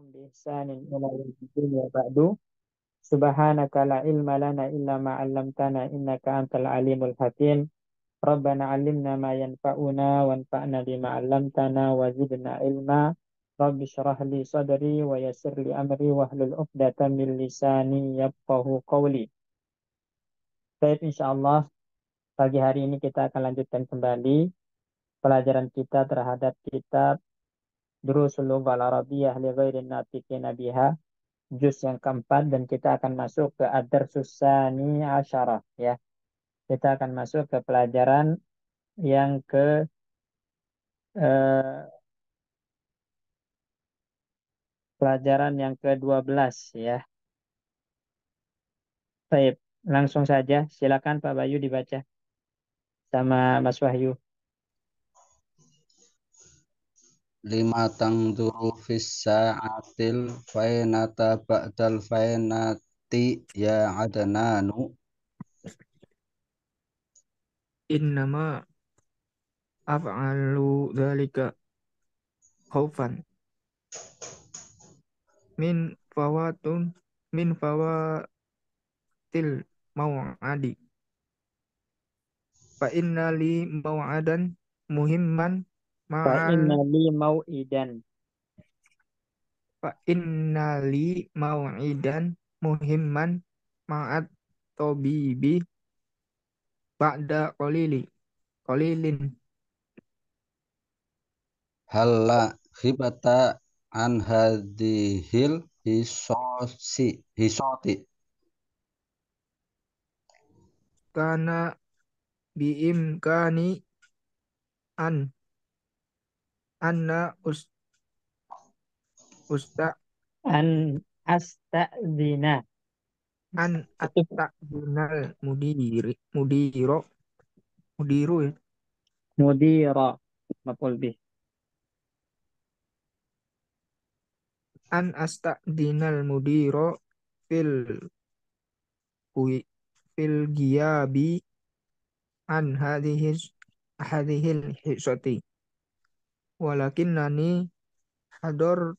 بإحسان إلى يوم الدين وبعد سبحانك لا علم لنا إلا ما علمتنا إنك أنت العليم الحكيم ربنا علمنا ما ينفعنا وانفعنا بما علمتنا وزدنا علما رب اشرح لي صدري ويسر لي أمري واحلل عقدة من لساني يفقه قولي. Baik, insya Allah pagi hari ini kita akan lanjutkan kembali pelajaran kita terhadap kitab Durusul Lughal Arabiyyah li Ghairin Natiqina Biha juz yang keempat, dan kita akan masuk ke ad-darsus tsani asyarah ya. Kita akan masuk ke pelajaran yang eh, pelajaran yang ke-12 ya. Baik, langsung saja silakan Pak Bayu dibaca sama Mas Wahyu. Lima tangduru fis sa'atil fainata ba'dal fainati ya adnanu. Innama af'alu dzalika khaufan min fawatun min fawatil maw'adi fa inna li maw'adan muhimman Fa ma'al inna li mau'idan. fa inna li maw'idan muhimman ma'at tabibi ba'da qalilin Halla khibata an hadhil hisoti. kana biimkani an anna usta An asta'zina. an Itu astagfirnal mudiru ya mudira maf'ul bih. an astagdinal mudiro fil fil giyabi an hadhil hisati walakinnani hador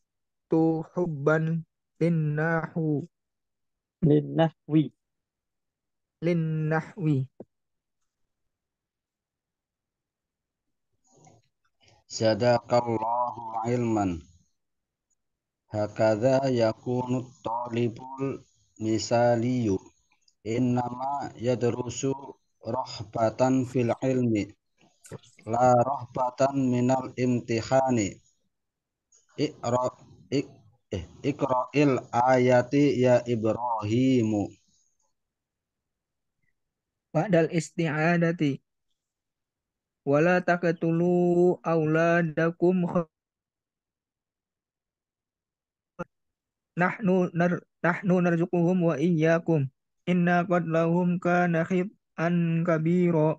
tu hubban linnahu Linnahwi. linnahwi Zadakallahu ilman. Hakadha yakunu talibul misaliyu. Innama yadrusu rahbatan fil ilmi la rahbatan minal imtihani. Iqra Iqra'il ayati ya Ibrahimu. ba'dal isti'adati wala taqtulu auladakum nahnu narzuquhum wa iyyakum inna qatlahum kana khit'an kabira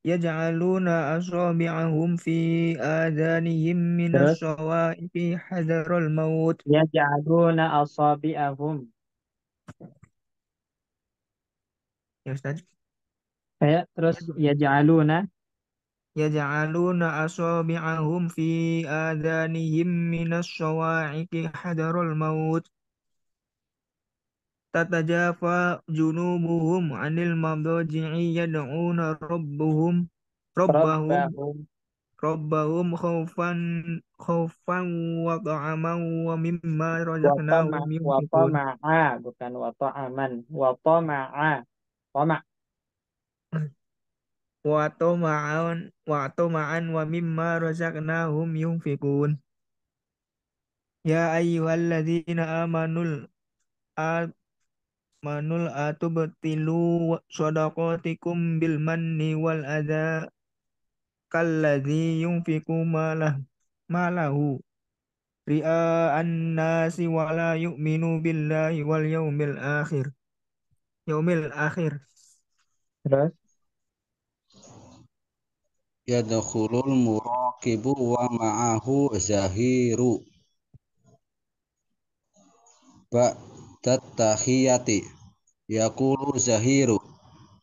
yaj'aluna asabi'ahum fi adanihim minas Terus sawa'iqi hadaral maut yaj'aluna asabi'ahum. ya Ustaz Terus yaj'aluna yaj'aluna asabi'ahum fi adanihim minas sawa'iqi hadaral maut tatajafa junubuhum 'anil madaji'i yad'una rabbahum rabbahum. rabbahum khaufan wa ta'aman wa mimma razaqnahum Wa yunfiqun tama'a, bukan wa ta'aman. Wa tama'a. Tama'. wa tama'an wa mimma razaqnahum yunfiqun ya ayyuhalladzina amanul atubtilu shadaqatikum bil manni wal adha kalladzi yunfiqu malahu ri'a an-nasi wa la yu'minu billahi wal yaumil akhir. Terus Yadkhulul muraqibu wa ma'ahu zahiru ba'dat tahiyati. Yaqulu zahiru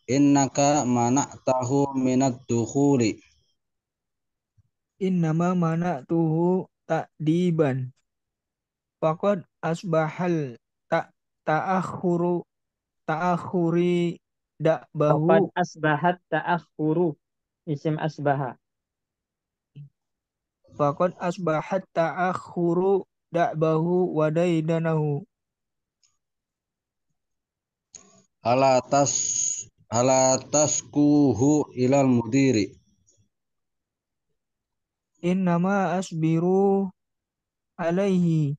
innaka mana'tahu minad dukhuli. Innama mana'tuhu ta'diban. Faqad asbahal ta'akhuru ta'akhuri da'bahu. Faqad asbahat ta'akhuru. Isim asbaha. Faqad asbahat ta'akhuru da'bahu wa daidanahu. Halatas halataskuhu ilal mudiri. Innama asbiru alaihi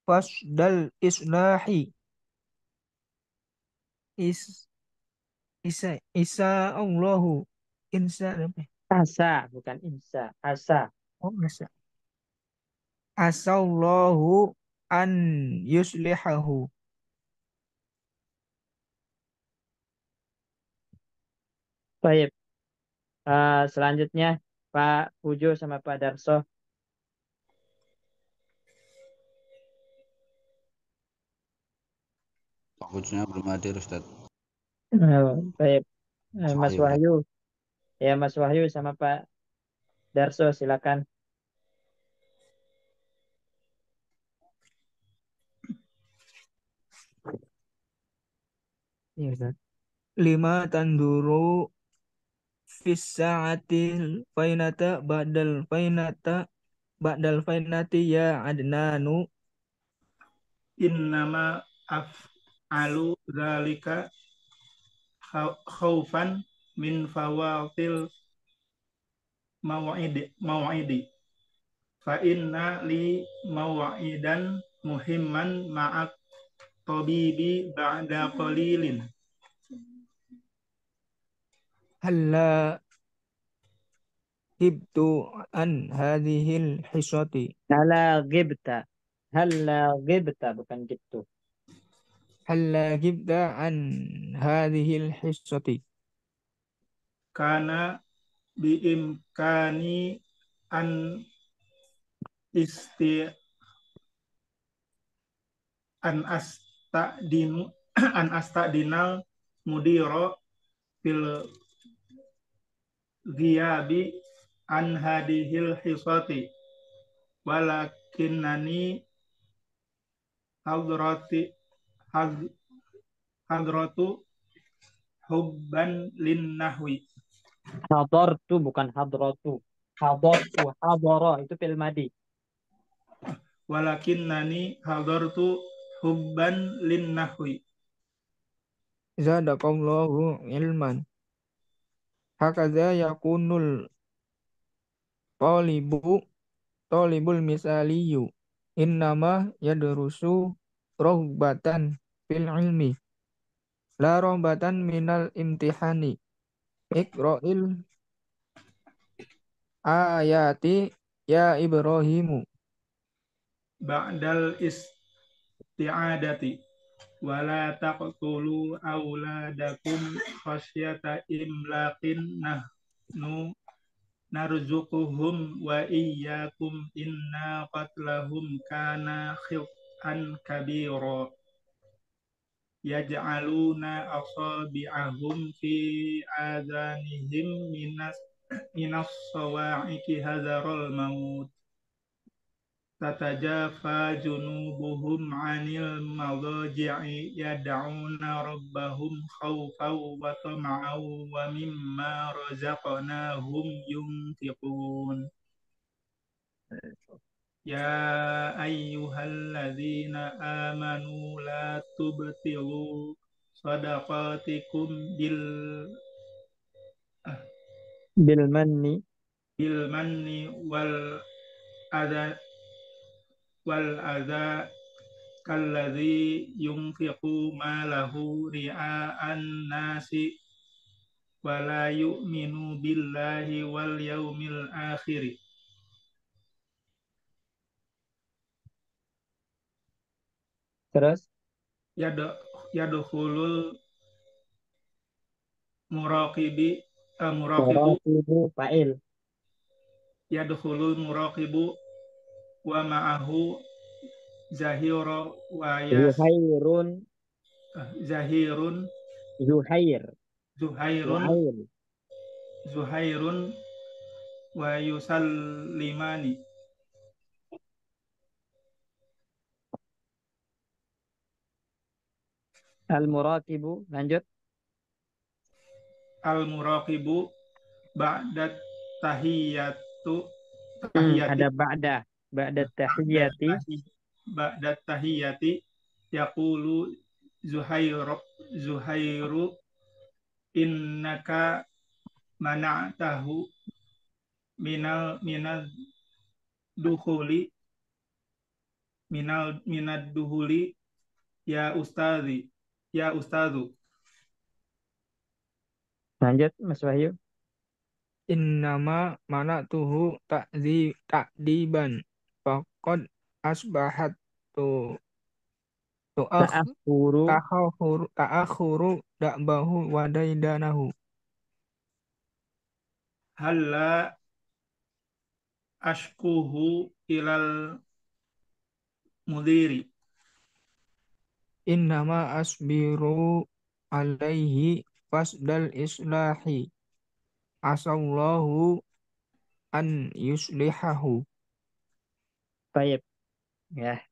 fasdal islahi is isa Allahu insa apa? Asa, bukan insa. Asa. Oh asa asallahu an yuslihahu. Baik. Selanjutnya Pak Pujo sama Pak Darso. Fokusnya belum hadir Ustaz. Baik. Mas Mas Wahyu. Wahyu. Ya, Mas Wahyu sama Pak Darso, silakan. Iya, Ustaz. Lima tanduru fis sa'atil fainata ba'dal fainati ya adnanu. Innama af'alu dzalika khaufan min fawatil maw'idi fa inna li maw'idan muhimman ma'at tabibi ba'da qalilin. Halla hibtu an hadhil hisati. Hala ghibta. Hala ghibta, bukan gitu. Halla hibta an hadhil hisati. Kana biimkani an isti an astadinu an astadinal mudiro fil ghiyabi an hadihil hisati walakinnani hadrati had- hadratu hubban lin nahwi Hadartu, bukan hadratu. Hadartu, hadara, itu fil madi. walakinnani hadartu hubban lin nahwi. Zadakallahu ilman. Hakaza yakunul talibu talibul misaliyu. Innama yadrusu rohbatan fil ilmi. La rohbatan minal imtihani. Iqra'il ayati ya Ibrahimu. Ba'dal isti'adati wala taqtulu auladakum khasyata imlaqin nahnu narzuquhum wa iyyakum inna qatlahum kana khit'an kabira yaj'aluna asabi'ahum fi adhanihim minas sawa'iqi hadharul maut tatajafa junubuhum 'anil madaji'i yad'una rabbahum khawfan wa tama'an wa mimma razaqnahum yunfiqun. Ya ayyuhalladzina amanu la tubtilu sadaqatikum Bil manni. bil manni adha wal adha kalladzi yunfiqu malahu ria'an nasi wa la yu'minu billahi wal yaumil akhir Terus yadkhulul muraqibi muraqibu muraqibu fa'il. yadkhulul muraqibu wa ma'ahu zahira wa Zuhairun. zahirun Zuhair. zuhairun Zuhair. zuhairun wa yusallimani Al-muraqibu. Lanjut. Al-muraqibu ba'da tahiyatu Ada tahiyati ba'da. Ba'da ba'da tahiyyati. ba'da tahiyati yaqulu Zuhairu innaka mana'tahu minal dukhuli minad duhuli ya ustadzu. Lanjut, Mas Wahyu. Innama manatuhu ta'diban faqad asbahat tu tu'akh Ta'akhuru. ta'akhuru da'bahu wa daidanahu. Halla ashkuhu ilal mudiri. Innama asbiru alaihi fasdal islahi asallahu an yuslihahu. Baik. Ya.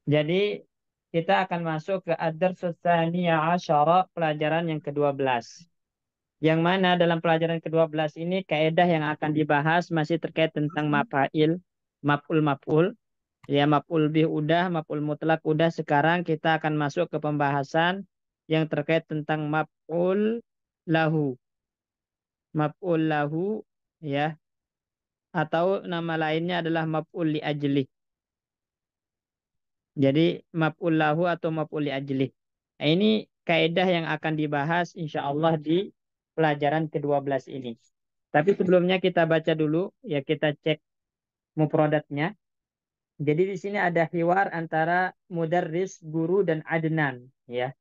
Jadi kita akan masuk ke ad-darsus tsaniyah asyara, pelajaran yang ke-12. Yang mana dalam pelajaran ke-12 ini kaidah yang akan dibahas masih terkait tentang maf'il, maf'ul. Ya, maf'ul bih udah, maf'ul mutlak udah. Sekarang kita akan masuk ke pembahasan yang terkait tentang maf'ul lahu. Maf'ul lahu, ya, atau nama lainnya adalah maf'ul li ajli. Jadi maf'ul lahu atau maf'ul li ajli. Nah, ini kaidah yang akan dibahas insya Allah di pelajaran ke-12 ini. Tapi sebelumnya kita baca dulu, ya, kita cek mufradatnya. Jadi di sini ada hiwar antara mudarris, guru, dan Adnan, ya.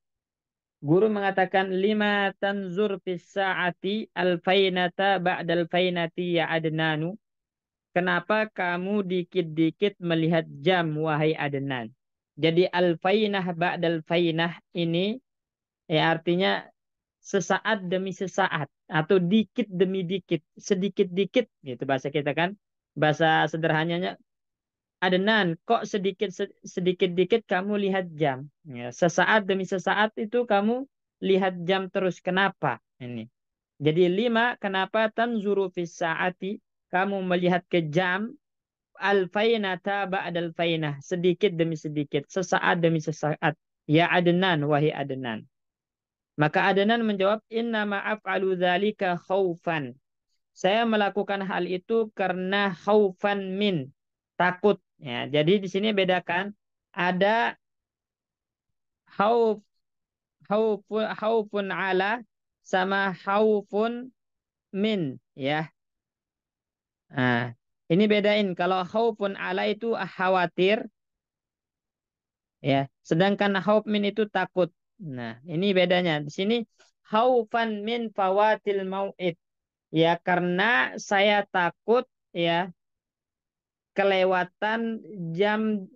Guru mengatakan lima tanzur fis sa'ati alfainata ba'dal fainati ya Adnanu. Kenapa kamu dikit-dikit melihat jam wahai Adnan? Jadi alfainah ba'dal fainah ini ya artinya sesaat demi sesaat atau dikit demi dikit, sedikit-dikit gitu bahasa kita kan. Bahasa sederhananya, Adnan, kok sedikit-dikit kamu lihat jam? Ya, sesaat demi sesaat itu kamu lihat jam terus. Kenapa? Ini. Jadi lima, kenapa tanzuru fis saati? Kamu melihat ke jam alfainata ba'dal fainah, sedikit demi sedikit, sesaat demi sesaat. Ya Adnan, wahai Adnan. Maka Adnan menjawab, inna ma'af'alu dzalika khaufan. Saya melakukan hal itu karena khaufan min, takut. Ya, jadi di sini bedakan ada khauf khaufun ala sama khaufun min, ya. Nah, ini bedain. Kalau khaufun ala itu khawatir, ya. Sedangkan khauf min itu takut. Nah, ini bedanya. Di sini khaufan min fawatil mau'id. Ya, karena saya takut, ya, kelewatan jam,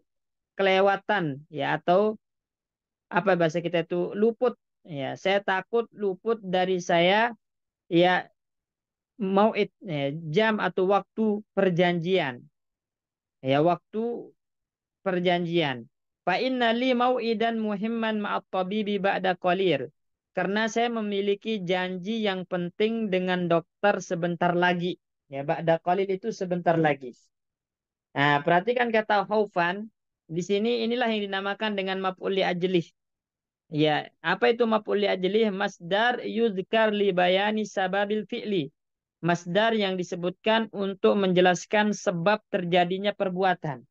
kelewatan, ya, atau apa bahasa kita itu luput, ya, saya takut luput dari saya, ya, mau'id, ya, jam atau waktu perjanjian, ya, waktu perjanjian. Fa inna li mau'idan muhimman ma'at tabibi ba'da qalir. Karena saya memiliki janji yang penting dengan dokter sebentar lagi. Ya, ba'da qalir itu sebentar lagi. Nah, perhatikan kata khaufan. Di sini inilah yang dinamakan dengan maf'ul li ajlih. Ya, apa itu maf'ul li ajlih? Masdar yuzkar li bayani sababil fi'li. Masdar yang disebutkan untuk menjelaskan sebab terjadinya perbuatan.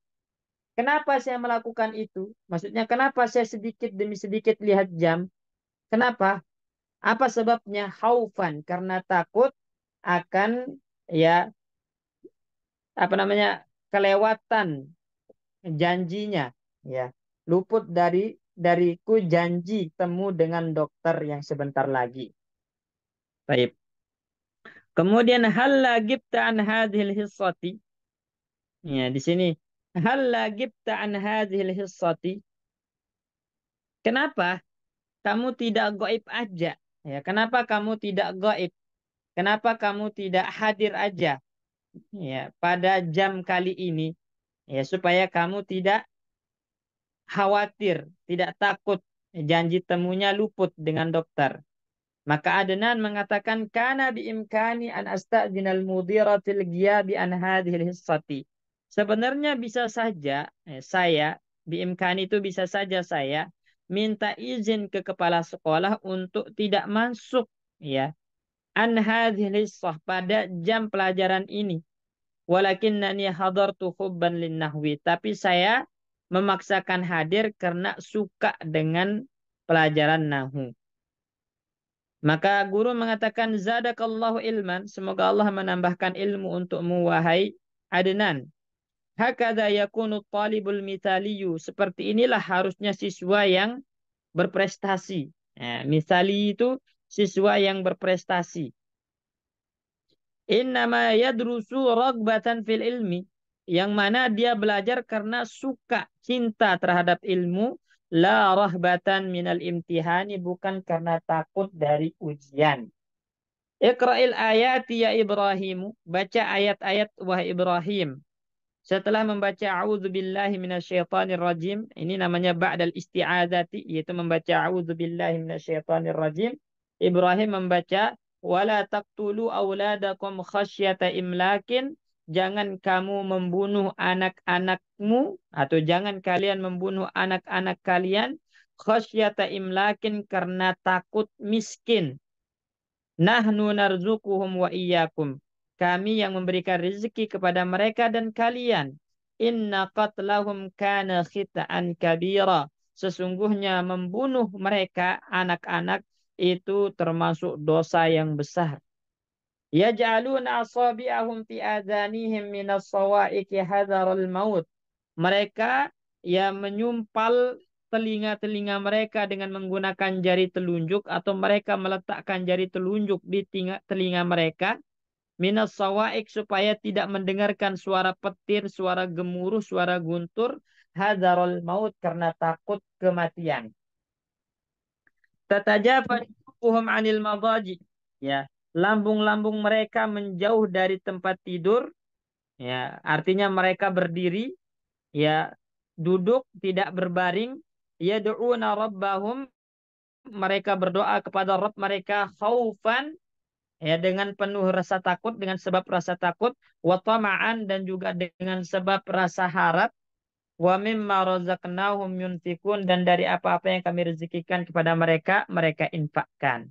Kenapa saya melakukan itu? Maksudnya kenapa saya sedikit demi sedikit lihat jam? Kenapa? Apa sebabnya? Khaufan, karena takut akan, ya, apa namanya, kelewatan janjinya, ya, luput dariku janji temu dengan dokter yang sebentar lagi. Baik. Kemudian hal gibta an hadhil hissati. Ya, di sini hal gibta an hadhil hissati. Kenapa kamu tidak gaib aja? Ya, kenapa kamu tidak gaib? Kenapa kamu tidak hadir aja, ya, pada jam kali ini? Ya, supaya kamu tidak khawatir, tidak takut janji temunya luput dengan dokter. Maka Adnan mengatakan kana biimkani an asta'dinal mudiratil ghiyabi an hadhil hissati. Sebenarnya bisa saja saya biimkani itu bisa saja saya minta izin ke kepala sekolah untuk tidak masuk ya an hadhil hissah pada jam pelajaran ini. Walakinnani hadartu hubban linnahwi. Tapi saya memaksakan hadir karena suka dengan pelajaran nahwu. Maka guru mengatakan zadakallahu ilman, semoga Allah menambahkan ilmu untukmu wahai Adnan. Hakadha yakunu talibul mithaliyu, seperti inilah harusnya siswa yang berprestasi. Ya, misali itu siswa yang berprestasi. Innama yadrusu ragbatan fil ilmi, yang mana dia belajar karena suka, cinta terhadap ilmu, la rahbatan minal imtihani, bukan karena takut dari ujian. Iqra'il ayati ya Ibrahim, baca ayat-ayat wahai Ibrahim. Setelah membaca a'udzubillahi minasyaitonir rajim, ini namanya ba'dal isti'adzati, yaitu membaca a'udzubillahi minasyaitonir rajim. Ibrahim membaca wala taqtulu auladakum khasyata imlakin, jangan kamu membunuh anak-anakmu atau jangan kalian membunuh anak-anak kalian khasyata imlakin karena takut miskin. Nahnu narzukuhum wa iyyakum. Kami yang memberikan rezeki kepada mereka dan kalian. Inna qatlahum kana khita'an kabira. Sesungguhnya membunuh mereka anak-anak itu termasuk dosa yang besar. Yaj'aluna asabi'ahum fi adhanihim minas sawa'iqi hadharal maut. Mereka menyumpal telinga-telinga mereka dengan menggunakan jari telunjuk, atau mereka meletakkan jari telunjuk di telinga mereka minas sawaik, supaya tidak mendengarkan suara petir, suara gemuruh, suara guntur, hadarul maut, karena takut kematian. Tatajafa junubuhum 'anil madaji, ya, lambung-lambung mereka menjauh dari tempat tidur, ya, artinya mereka berdiri, ya, duduk tidak berbaring. Yad'una rabbahum, mereka berdoa kepada Rabb mereka, khaufan, ya, dengan penuh rasa takut, dengan sebab rasa takut, wa tama'an, dan juga dengan sebab rasa harap, wa mimma razaqnahum yunfikun, dan dari apa-apa yang kami rezekikan kepada mereka, mereka infakkan.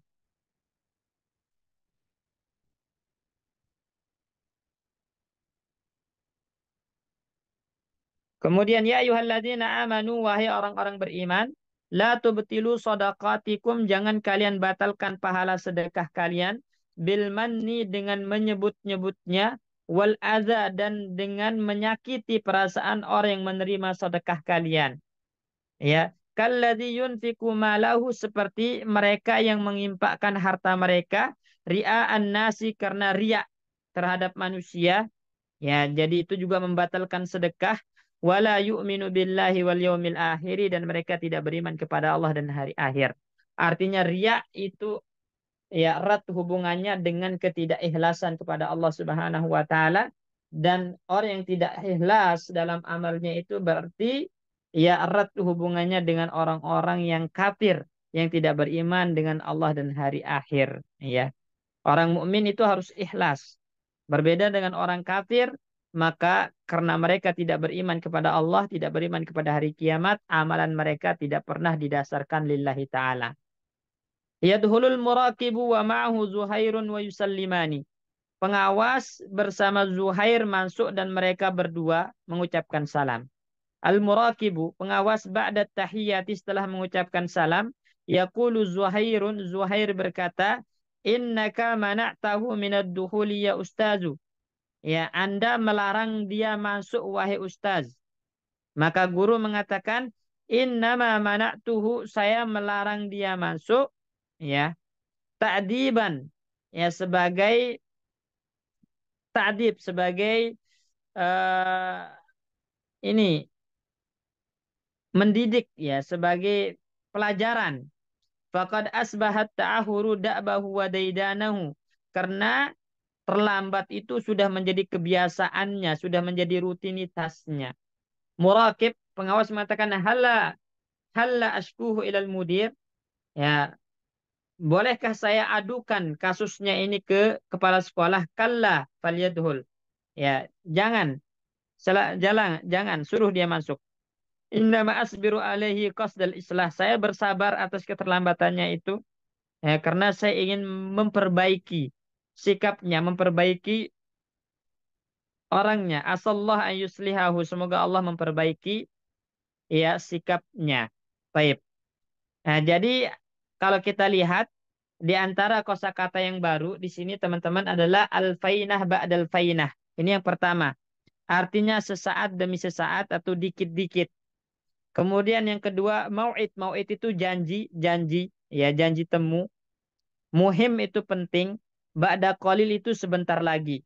Kemudian ya ayyuhalladzina amanu, wahai orang-orang beriman, la tubtilu shadaqatikum, jangan kalian batalkan pahala sedekah kalian, bil manni, dengan menyebut-nyebutnya, wal adza, dan dengan menyakiti perasaan orang yang menerima sedekah kalian. Ya, kalladzi yunfiqu malahu, seperti mereka yang menginfakkan harta mereka ria'an nasi, karena riya terhadap manusia. Ya, jadi itu juga membatalkan sedekah. Wala yu'minu billahi wal yaumil akhiri, dan mereka tidak beriman kepada Allah dan hari akhir. Artinya riya itu ya erat hubungannya dengan ketidakikhlasan kepada Allah Subhanahu wa taala, dan orang yang tidak ikhlas dalam amalnya itu berarti ya erat hubungannya dengan orang-orang yang kafir, yang tidak beriman dengan Allah dan hari akhir, ya. Orang mukmin itu harus ikhlas. Berbeda dengan orang kafir, maka karena mereka tidak beriman kepada Allah, tidak beriman kepada hari kiamat, amalan mereka tidak pernah didasarkan lillahi ta'ala. Yadhulul muraqibu wa ma'ahu Zuhairun wa yusallimani. Pengawas bersama Zuhair masuk dan mereka berdua mengucapkan salam. Al-muraqibu, pengawas ba'da tahiyyati, setelah mengucapkan salam, yaqulu Zuhairun, Zuhair berkata, innaka mana'tahu minad dukhuli ya ustazu. Ya, Anda melarang dia masuk wahai ustaz. Maka guru mengatakan, innama mana'tuhu, saya melarang dia masuk, ya, ta'diban, ya, sebagai ta'dib, sebagai ini mendidik, ya, sebagai pelajaran. Faqad asbahat ta'ahuru da'bahu wa daidanahu, karena terlambat itu sudah menjadi kebiasaannya, sudah menjadi rutinitasnya. Muraqib, pengawas, mengatakan hala halla ashkuhu ilal mudir, ya, bolehkah saya adukan kasusnya ini ke kepala sekolah? Kalla falyadhul. Ya, jangan. Jangan suruh dia masuk. Innama asbiru alaihi qasdal islah. Saya bersabar atas keterlambatannya itu, ya, karena saya ingin memperbaiki sikapnya, memperbaiki orangnya. Asallahu an yuslihahu. Semoga Allah memperbaiki, ya, sikapnya. Baik. Nah, jadi kalau kita lihat di antara kosakata yang baru di sini teman-teman adalah al-fainah ba'dal fainah. Ini yang pertama. Artinya sesaat demi sesaat atau dikit-dikit. Kemudian yang kedua, mau'id. Mau'id itu janji, janji, ya, janji temu. Muhim itu penting. Ba'da qalil itu sebentar lagi.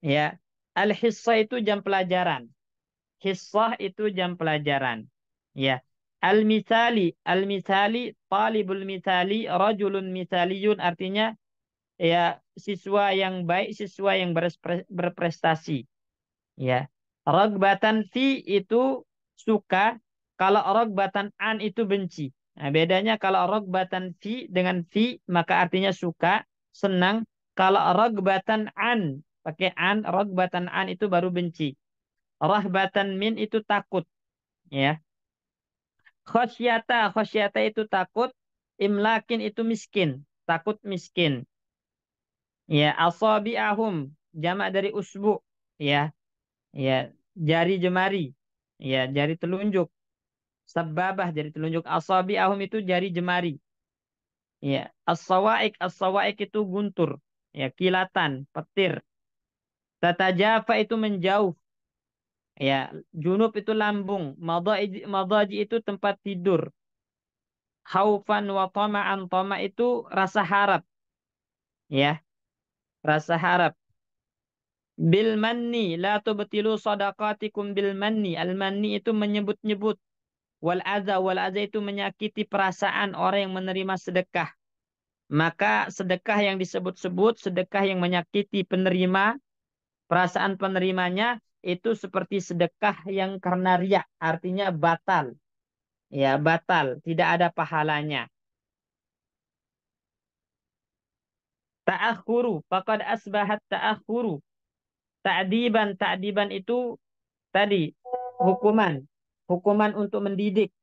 Ya. Al-hissah itu jam pelajaran. Hissah itu jam pelajaran. Ya. Al-misali, al-misali, talibul misali, rajulun misaliyun, artinya, ya, siswa yang baik, siswa yang berprestasi. Ya. Ragbatan fi itu suka, kalau ragbatan an itu benci. Nah, bedanya kalau ragbatan fi dengan fi maka artinya suka, senang. Kalau ragbatan an pakai an, ragbatan an itu baru benci. Rahbatan min itu takut, ya. Khosyata itu takut. Imlakin itu miskin, takut miskin. Ya, asabi'ahum jamak dari usbu, ya. Ya, jari jemari. Ya, jari telunjuk. Sababah jari telunjuk. Asabi'ahum itu jari jemari. Ya, as-sawaik itu guntur. Ya, kilatan, petir. Tatajafa itu menjauh. Ya, junub itu lambung. Madaji itu tempat tidur. Khaufan wa tama'an, tama itu rasa harap, ya, rasa harap. Bil manni la tubtilu sadaqatikum bil manni. Al manni itu menyebut-nyebut. Wal adza itu menyakiti perasaan orang yang menerima sedekah. Maka sedekah yang disebut-sebut, sedekah yang menyakiti penerima, perasaan penerimanya, itu seperti sedekah yang karena riya, artinya batal. Ya, batal, tidak ada pahalanya. Ta'akhuru, faqad asbahat ta'akhuru. Ta'diban itu tadi hukuman, hukuman untuk mendidik,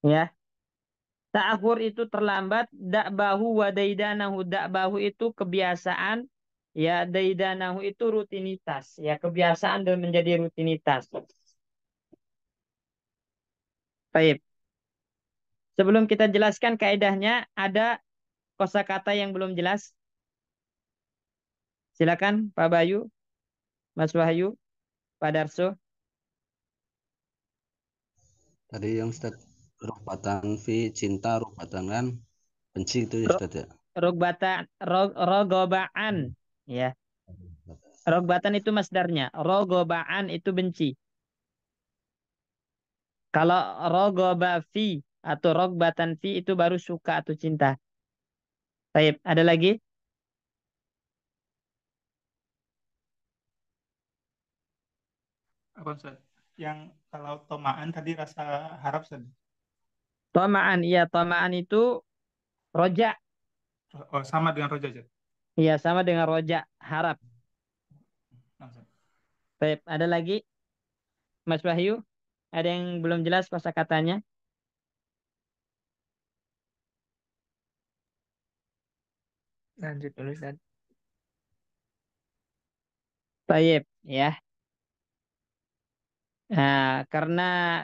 ya. Ta'akhur itu terlambat, da'bahu wa daidanahu. Da'bahu itu kebiasaan, ya, daidanahu itu rutinitas, ya, kebiasaan dan menjadi rutinitas. Baik. Sebelum kita jelaskan kaidahnya, ada kosakata yang belum jelas. Silakan Pak Bayu, Mas Wahyu, Pak Darso. Tadi yang Ustaz, rukbatan fi cinta, rukbatan kan benci itu ya Ro- Ustaz ya. Rogobaan, ya. Rogbatan itu masdarnya. Rogobaan itu benci. Kalau rogoba fi atau rogbatan fi itu baru suka atau cinta. Baik, ada lagi? Apa Ustaz? Yang kalau tomaan tadi rasa harap Ustaz. Tomaan, iya, tomaan itu roja. Oh, sama dengan roja Ustaz. Iya, sama dengan roja, harap. Nah, Ustaz. Baik, ada lagi? Mas Wahyu, ada yang belum jelas kosakatanya? Lanjut dulu Ustaz. Baik, ya. Nah, karena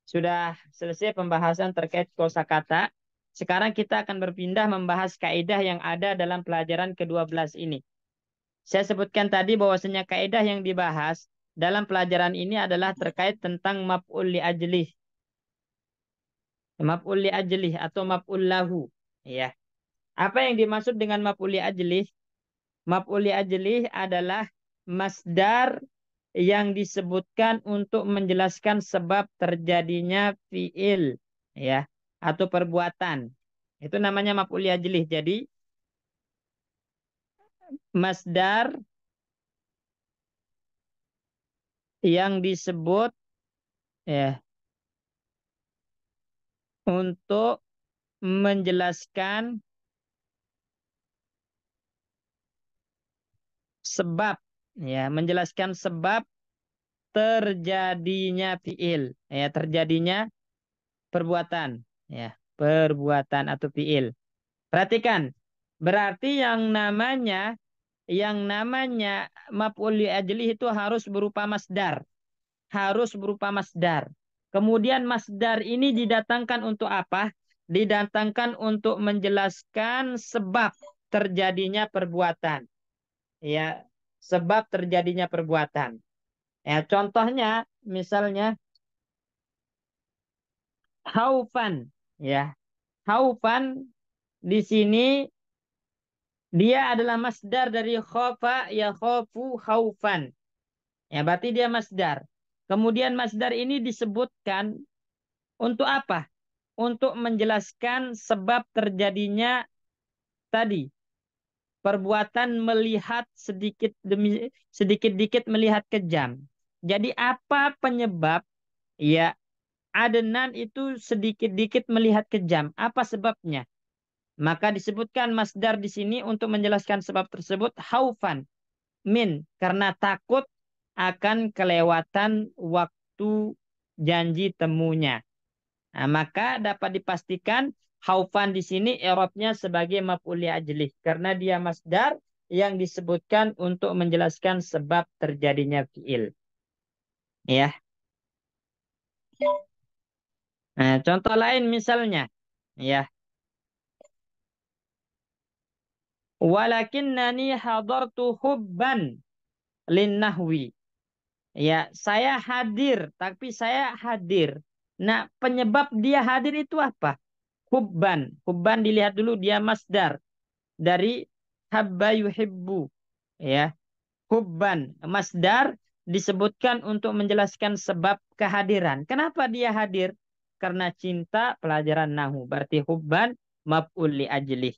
sudah selesai pembahasan terkait kosakata, sekarang kita akan berpindah membahas kaidah yang ada dalam pelajaran ke-12 ini. Saya sebutkan tadi bahwasanya kaidah yang dibahas dalam pelajaran ini adalah terkait tentang maf'ul li ajlih. Maf'ul li ajlih atau maf'ul lahu. Ya. Apa yang dimaksud dengan maf'ul li ajlih? Maf'ul li ajlih adalah masdar yang disebutkan untuk menjelaskan sebab terjadinya fiil, ya, atau perbuatan. Itu namanya maf'ul li ajlih. Jadi masdar yang disebut ya untuk menjelaskan sebab, ya menjelaskan sebab terjadinya fiil, ya terjadinya perbuatan, ya perbuatan atau fiil. Perhatikan, berarti yang namanya maf'ul li ajlih itu harus berupa masdar, harus berupa masdar. Kemudian masdar ini didatangkan untuk apa? Didatangkan untuk menjelaskan sebab terjadinya perbuatan, ya sebab terjadinya perbuatan. Ya, contohnya misalnya haufan, ya. Haufan di sini dia adalah masdar dari khofa ya khofu khaufan. Ya, berarti dia masdar. Kemudian masdar ini disebutkan untuk apa? Untuk menjelaskan sebab terjadinya tadi perbuatan melihat sedikit demi sedikit-dikit melihat kejam. Jadi apa penyebab ya adenan itu sedikit-dikit melihat kejam? Apa sebabnya? Maka disebutkan masdar di sini untuk menjelaskan sebab tersebut haufan min karena takut akan kelewatan waktu janji temunya. Nah, maka dapat dipastikan haufan di sini i'rabnya sebagai maf'ul li ajlih karena dia masdar yang disebutkan untuk menjelaskan sebab terjadinya fiil. Ya. Nah, contoh lain misalnya, ya. Walakinnani hadartu hubban linnahwi. Ya, saya hadir, tapi saya hadir. Nah, penyebab dia hadir itu apa? Hubban. Hubban dilihat dulu dia masdar dari habba yuhibbu. Ya, hubban masdar disebutkan untuk menjelaskan sebab kehadiran. Kenapa dia hadir? Karena cinta pelajaran nahu. Berarti hubban maf'ul li ajlih.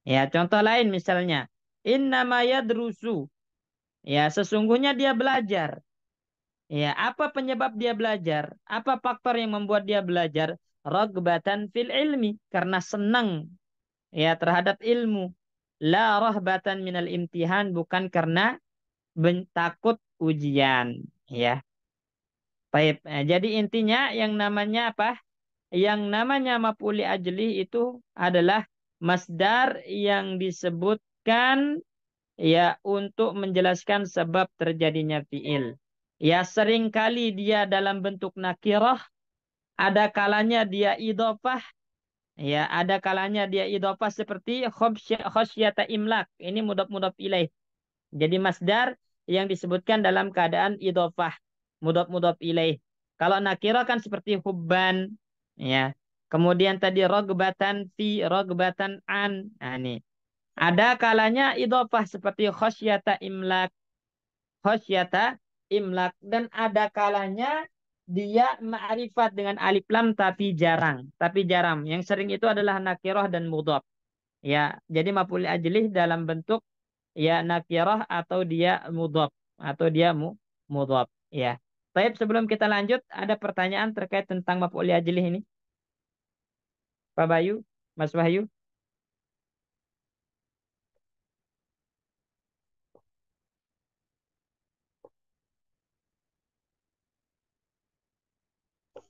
Ya, contoh lain misalnya, innama yadrusu. Ya, sesungguhnya dia belajar. Ya, apa penyebab dia belajar? Apa faktor yang membuat dia belajar? Ragbatan fil ilmi, karena senang ya terhadap ilmu. La rahbatan minal imtihan, bukan karena takut ujian, ya. Baik. Jadi intinya yang namanya apa? Yang namanya maf'ul li ajli itu adalah masdar yang disebutkan ya untuk menjelaskan sebab terjadinya fiil. Ya seringkali dia dalam bentuk nakirah, ada kalanya dia idhofah, ya ada kalanya dia idhofah seperti khosyata imlak. Ini mudhaf ilaih. Jadi masdar yang disebutkan dalam keadaan idhofah, mudhaf ilaih. Kalau nakirah kan seperti hubban, ya. Kemudian tadi rogbatan fi, rogbatan an. Nah, ini. Ada kalanya idhofah seperti khosyata imlak, khosyata imlak, dan ada kalanya dia ma'rifat dengan alif lam tapi jarang, yang sering itu adalah nakirah dan mudhaf, ya. Jadi maf'ul ajlih dalam bentuk ya nakirah atau dia mudhaf atau dia mudhaf, ya. Baik, sebelum kita lanjut ada pertanyaan terkait tentang maf'ul ajlih ini, Pak Bayu, Mas Wahyu?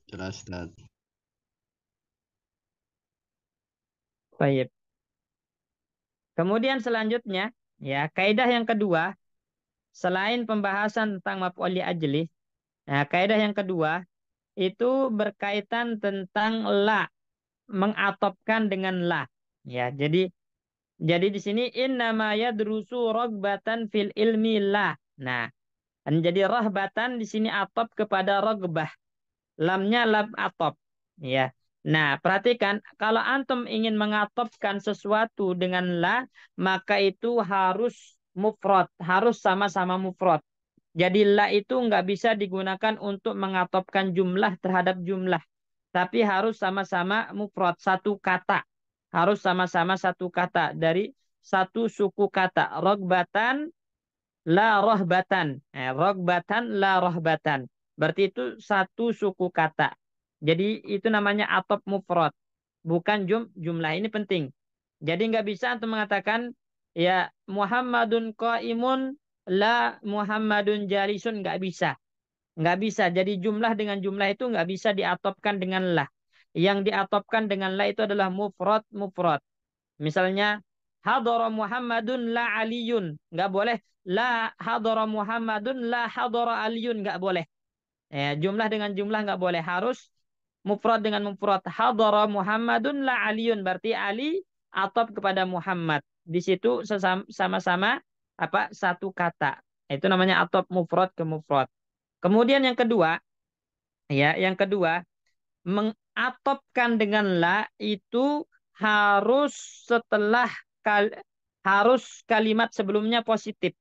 Jelas, Ustaz. Baik. Kemudian selanjutnya, ya, kaidah yang kedua selain pembahasan tentang maf'ul ajlih, nah, kaidah yang kedua itu berkaitan tentang la, mengatopkan dengan la. Ya, jadi di sini innama yadrusu ragbatan fil ilmi la. Nah, jadi rahbatan di sini atop kepada ragbah. Lamnya lam atop. Ya. Nah, perhatikan kalau antum ingin mengatopkan sesuatu dengan la, maka itu harus mufrad, harus sama-sama mufrad. Jadi la itu nggak bisa digunakan untuk mengatopkan jumlah terhadap jumlah. Tapi harus sama-sama mufrad, satu kata. Harus sama-sama satu kata dari satu suku kata. Rogbatan la rohbatan. Rogbatan la rohbatan. Berarti itu satu suku kata. Jadi itu namanya atop mufrad. Bukan jumlah. Ini penting. Jadi nggak bisa untuk mengatakan ya Muhammadun qaimun la Muhammadun jalisun, nggak bisa. Nggak bisa. Jadi jumlah dengan jumlah itu nggak bisa diatopkan dengan lah. Yang diatopkan dengan lah itu adalah mufrad. Misalnya hadara Muhammadun la Aliyun, nggak boleh. La hadara Muhammadun la hadara Aliyun, nggak boleh. Ya, jumlah dengan jumlah nggak boleh. Harus mufrad dengan mufrad. Hadara Muhammadun la Aliyun, berarti Ali atop kepada Muhammad. Di situ sama-sama apa satu kata. Itu namanya atop mufrad ke mufrad. Kemudian yang kedua mengatopkan dengan la itu harus setelah kal- harus kalimat sebelumnya positif.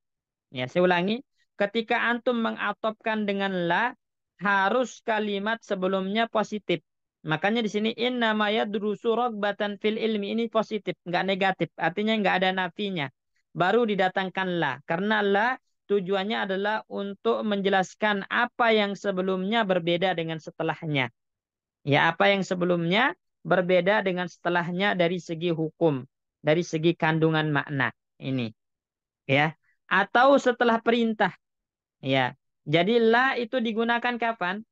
Ya, saya ulangi. Ketika antum mengatopkan dengan la, harus kalimat sebelumnya positif. Makanya di sini inna ma yadrusu ragbatan fil ilmi, ini positif, nggak negatif. Artinya nggak ada nafinya. Baru didatangkan la. Karena la tujuannya adalah untuk menjelaskan apa yang sebelumnya berbeda dengan setelahnya. Ya, apa yang sebelumnya berbeda dengan setelahnya dari segi hukum, dari segi kandungan makna. Ini, ya. Atau setelah perintah, ya. Jadi la itu digunakan kapan?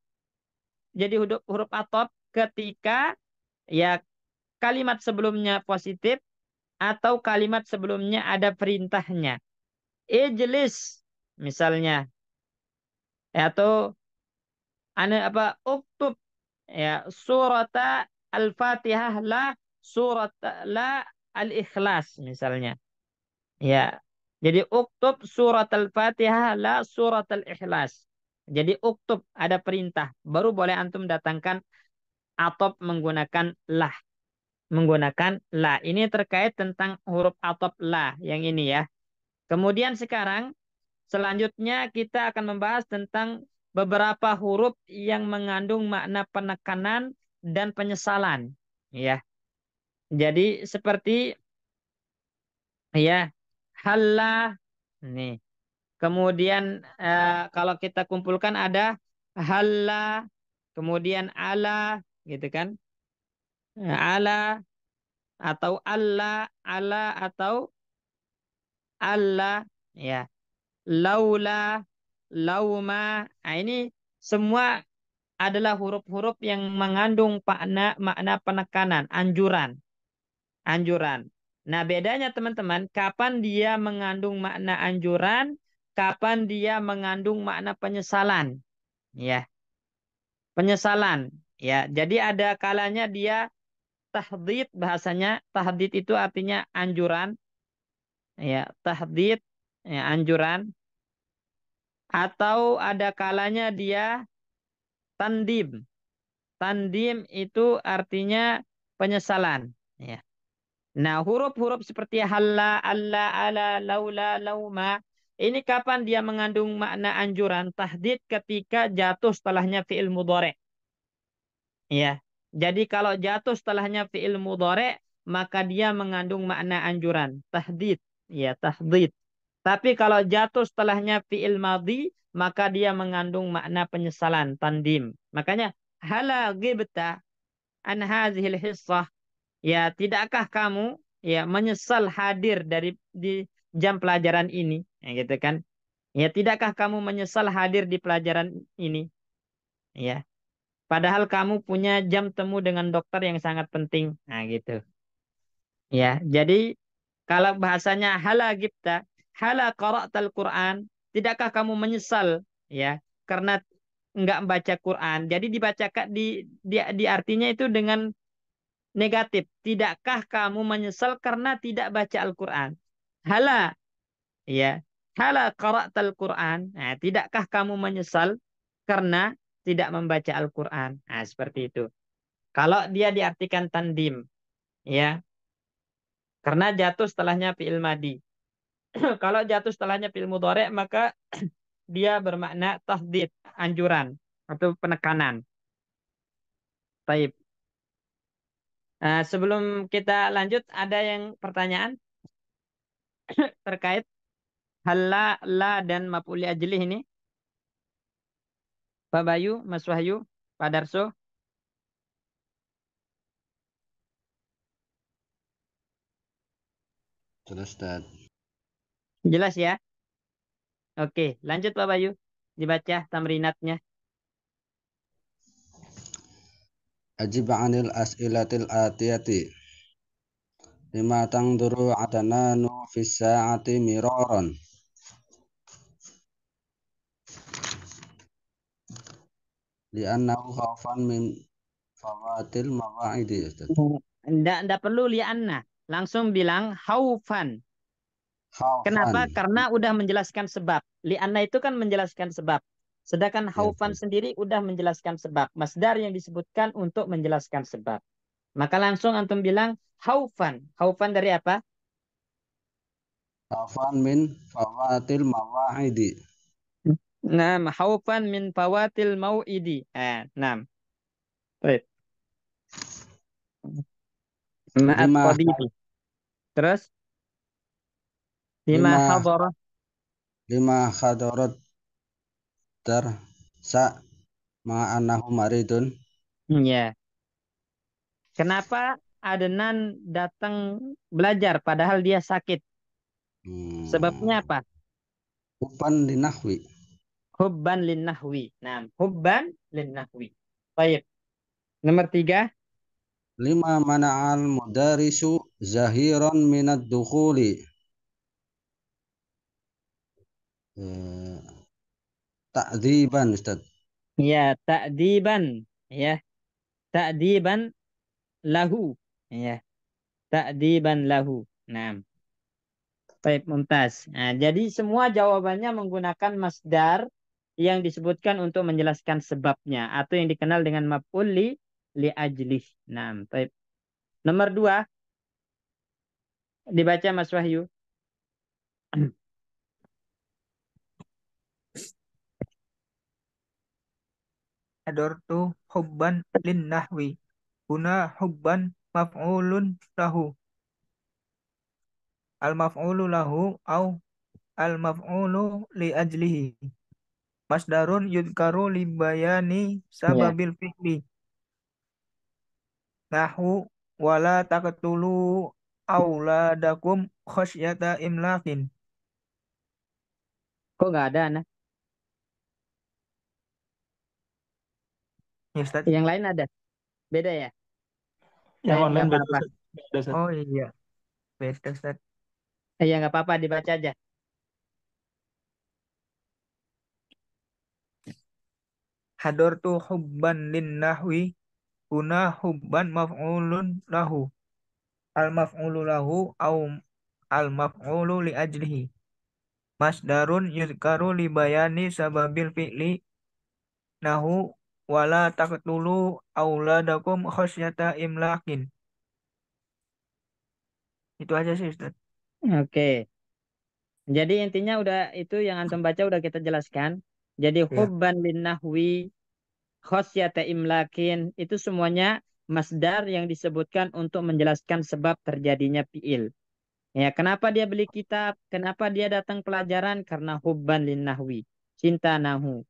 Jadi huruf atop ketika ya kalimat sebelumnya positif atau kalimat sebelumnya ada perintahnya. Ijlis misalnya, ya, atau uktub ya surata al-Fatihah la surat la al-Ikhlas misalnya. Ya. Jadi uktub surat al-Fatihah la surat al-Ikhlas. Jadi uktub ada perintah, baru boleh antum datangkan atop menggunakan lah. Menggunakan la. Ini terkait tentang huruf atop la yang ini ya. Kemudian sekarang selanjutnya kita akan membahas tentang beberapa huruf yang mengandung makna penekanan dan penyesalan. Ya. Jadi seperti ya halla nih. Kemudian kalau kita kumpulkan ada halla, kemudian ala gitu kan. Ala atau alla, ala atau alla ya. Laula, lauma. Nah, ini semua adalah huruf-huruf yang mengandung makna penekanan, anjuran. Nah, bedanya teman-teman, kapan dia mengandung makna anjuran, kapan dia mengandung makna penyesalan. Ya, penyesalan. Ya, jadi ada kalanya dia tahdid, bahasanya tahdid itu artinya anjuran. Ya, tahdid ya, anjuran. Atau ada kalanya dia tandim. Tandim itu artinya penyesalan. Ya. Nah, huruf-huruf seperti halla, alla, ala, laula, lauma, ini kapan dia mengandung makna anjuran? Tahdid ketika jatuh setelahnya fi'il mudhari'. Ya. Jadi kalau jatuh setelahnya fi'il mudhari', maka dia mengandung makna anjuran. Tahdid. Ya, tahdid. Tapi kalau jatuh setelahnya fi'il madhi, maka dia mengandung makna penyesalan, tandim. Makanya, hala ghibta an hazihil hissah. Ya, tidakkah kamu ya menyesal hadir di jam pelajaran ini? Ya, gitu kan? Ya, tidakkah kamu menyesal hadir di pelajaran ini? Ya, padahal kamu punya jam temu dengan dokter yang sangat penting. Nah, gitu. Ya, jadi kalau bahasanya hala gibta, hala qara'tal Quran, tidakkah kamu menyesal ya karena enggak membaca Quran? Jadi dibacakan di artinya itu dengan negatif. Tidakkah kamu menyesal karena tidak baca Al-Quran? Hala, ya. Hala qara'tal Quran. Nah, tidakkah kamu menyesal karena tidak membaca Al-Quran? Nah, seperti itu. Kalau dia diartikan tandim, ya. Karena jatuh setelahnya fi'il madi. Kalau jatuh setelahnya fi'il mudhari', maka dia bermakna tahdid, anjuran atau penekanan. Baik. Sebelum kita lanjut, ada yang pertanyaan terkait hal la dan maf'ul ajlih ini? Pak Bayu, Mas Wahyu, Pak Darso. Sudah Ustaz. Jelas ya? Oke, lanjut Pak Bayu. Dibaca tamrinatnya. Ajib 'anil as'ilatil atiyati. Lima tangduru adananu fis sa'ati miraran. Li'annahu khaufan min fawatil mawa'idi Ustaz. Nggak perlu li'anna. Langsung bilang haufan. Kenapa? Khaufan. Karena udah menjelaskan sebab. Li'anna itu kan menjelaskan sebab. Sedangkan Ya, haufan Ustaz. sendiri udah menjelaskan sebab. Masdar yang disebutkan untuk menjelaskan sebab. Maka langsung antum bilang haufan. Haufan dari apa? Khaufan min fawatil mawa'idi. Nah, haufan min fawatil mau'idi. Nah, baik. Ma'at Lima tabibi. Terus lima lima hadara. lima khadarat dar sa ma'anahu maridun. Ya. Kenapa Adnan datang belajar padahal dia sakit? Sebabnya apa? Upan linahwi. Hubban lin nahwi. Nah, hubban lin nahwi. Baik. Nomor 3. Lima mana'al mudarisu zahiran minad dukhuli. Ta'dziban Ustaz. Ya, ta'diban. Ya, ta'diban lahu. Ya, ta'diban lahu. Nah, baik, mumtaz. Nah, jadi semua jawabannya menggunakan masdar yang disebutkan untuk menjelaskan sebabnya atau yang dikenal dengan maf'ul li ajlih. Nah, baik. Nomor 2 dibaca Mas Wahyu. Adortu hubban lin nahwi. Huna hubban maf'ulun lahu. Al maf'ulu lahu au al maf'ulu li ajlihi. Masdarun yudkaru li bayani Ya. sababil fi'li. Nahu wala taqtulu auladakum khasyata imlakin. Kok nggak ada, nah? Ya, Ustaz. Yang lain ada. Beda ya? Yang Baik, nggak online beda, apa-apa. Ustaz. Beda, Ustaz. Oh iya, beda Ustaz. Ya, nggak apa-apa, dibaca aja. Hadortu hubban lin nahwi. Huna hubban maf'ulun lahu. Al maf'ulu lahu au al maf'ulu li ajlihi. Masdarun yuzkaru li bayani sababil fi'li. Nahu wala taqtulu auladakum khasyata imlakin. Itu aja sih Ustaz. Oke. Jadi intinya udah itu yang antum baca udah kita jelaskan. Jadi Ya. hubban lin nahwi, khosyata imlakin, itu semuanya masdar yang disebutkan untuk menjelaskan sebab terjadinya fiil. Ya, kenapa dia beli kitab? Kenapa dia datang pelajaran? Karena hubban lin nahwi, cinta nahu.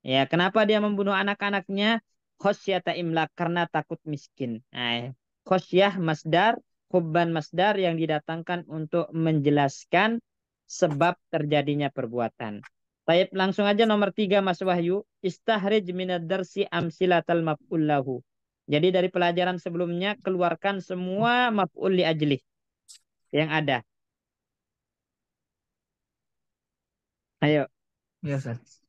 Ya, kenapa dia membunuh anak-anaknya? Khosyata imlak, karena takut miskin. Nah, khosyah masdar, hubban masdar yang didatangkan untuk menjelaskan sebab terjadinya perbuatan. Baik, langsung aja nomor 3 Mas Wahyu. Istahrij minad darsi amsilatal maf'ul lahu. Jadi dari pelajaran sebelumnya keluarkan semua maf'ul li ajlih yang ada. Ayo. Ya Ustaz.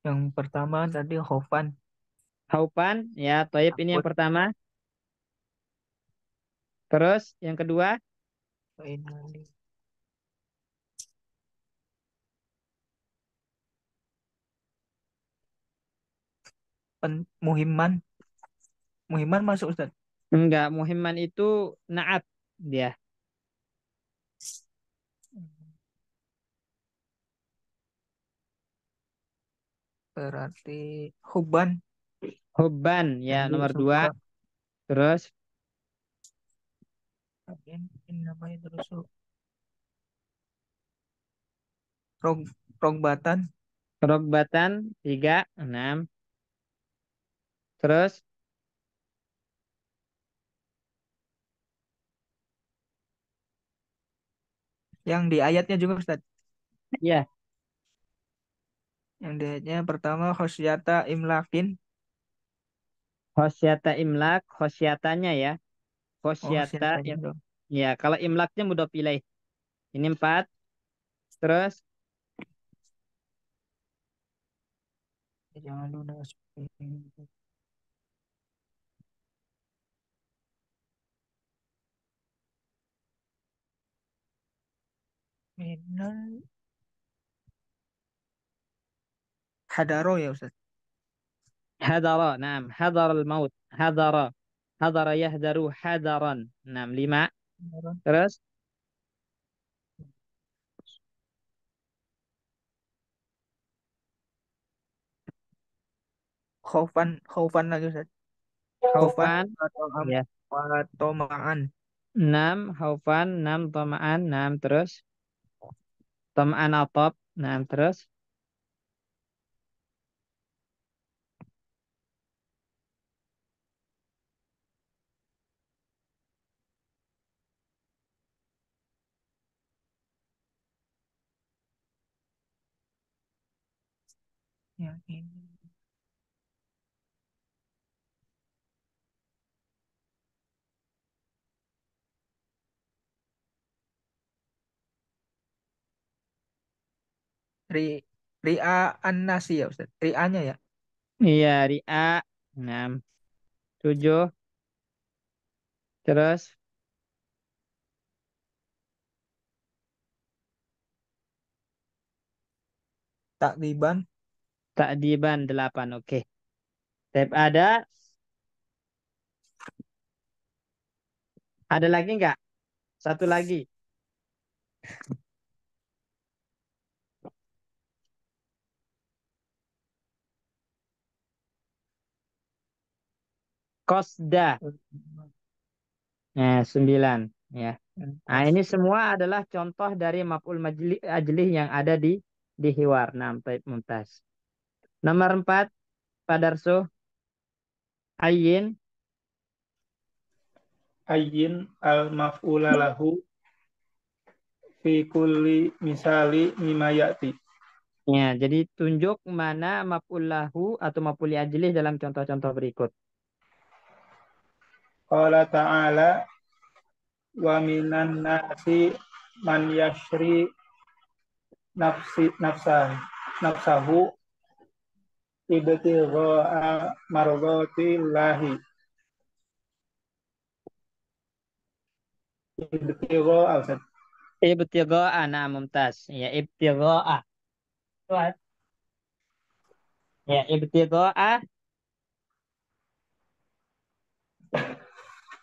Yang pertama tadi khofan. Haufan, ya, Toib ini yang Takut. pertama. Terus yang kedua, Ini. Muhimman. Muhimman masuk Ustaz. enggak, muhimman itu naat dia. Berarti hubban. Hubban, ya, Jadi nomor 2. suka. Terus, Ini namanya terus. Rogbatan. Robbatan 3, 6. Terus Yang di ayatnya juga Ustaz. ya Yang di ayatnya pertama khosyata imlakin. khosyata imlak, khosyatanya ya. Oh, Khosyata khosyatanya im- dong. ya kalau imlaknya mudah pilih. Ini 4. Terus Jangan lunas. Minal hadaro ya Ustaz. hadara, nah, hadar al-maut, hadara, hadara yahdaru hadaran. Nah, 5. Terus Khaufan lagi Ustaz. Khaufan khaufan, atau ya. atau ma'an. 6 khaufan, 6 tama'an, 6 terus tama'an atop, 6 terus Yang ini. Ri Ria an-nasi ya Ustaz. Ria-nya ya. iya ri'a, 6 7 terus Takdiban. ta'diban 8. Oke. Tab ada lagi nggak? Satu lagi. Qasda. Nah, 9 ya. Nah, ini semua adalah contoh dari maf'ul ajlih yang ada di hiwar. Nah, taib mumtaz. Nomor 4, Pak Darso, ayin. Ayyin al-maf'ula lahu fi kulli misali mimma ya'ti. Ya, jadi tunjuk mana maf'ul lahu atau maf'ul ajlih dalam contoh-contoh berikut. Qala ta'ala wa minan nasi man yashri nafsahu ibtigha'a mardatillahi. Ibtigha'a, Ustaz. Ibtigha'a, nah mumtaz. Ya, ibtigha'a. Tuan. Ya, ibtigha'a.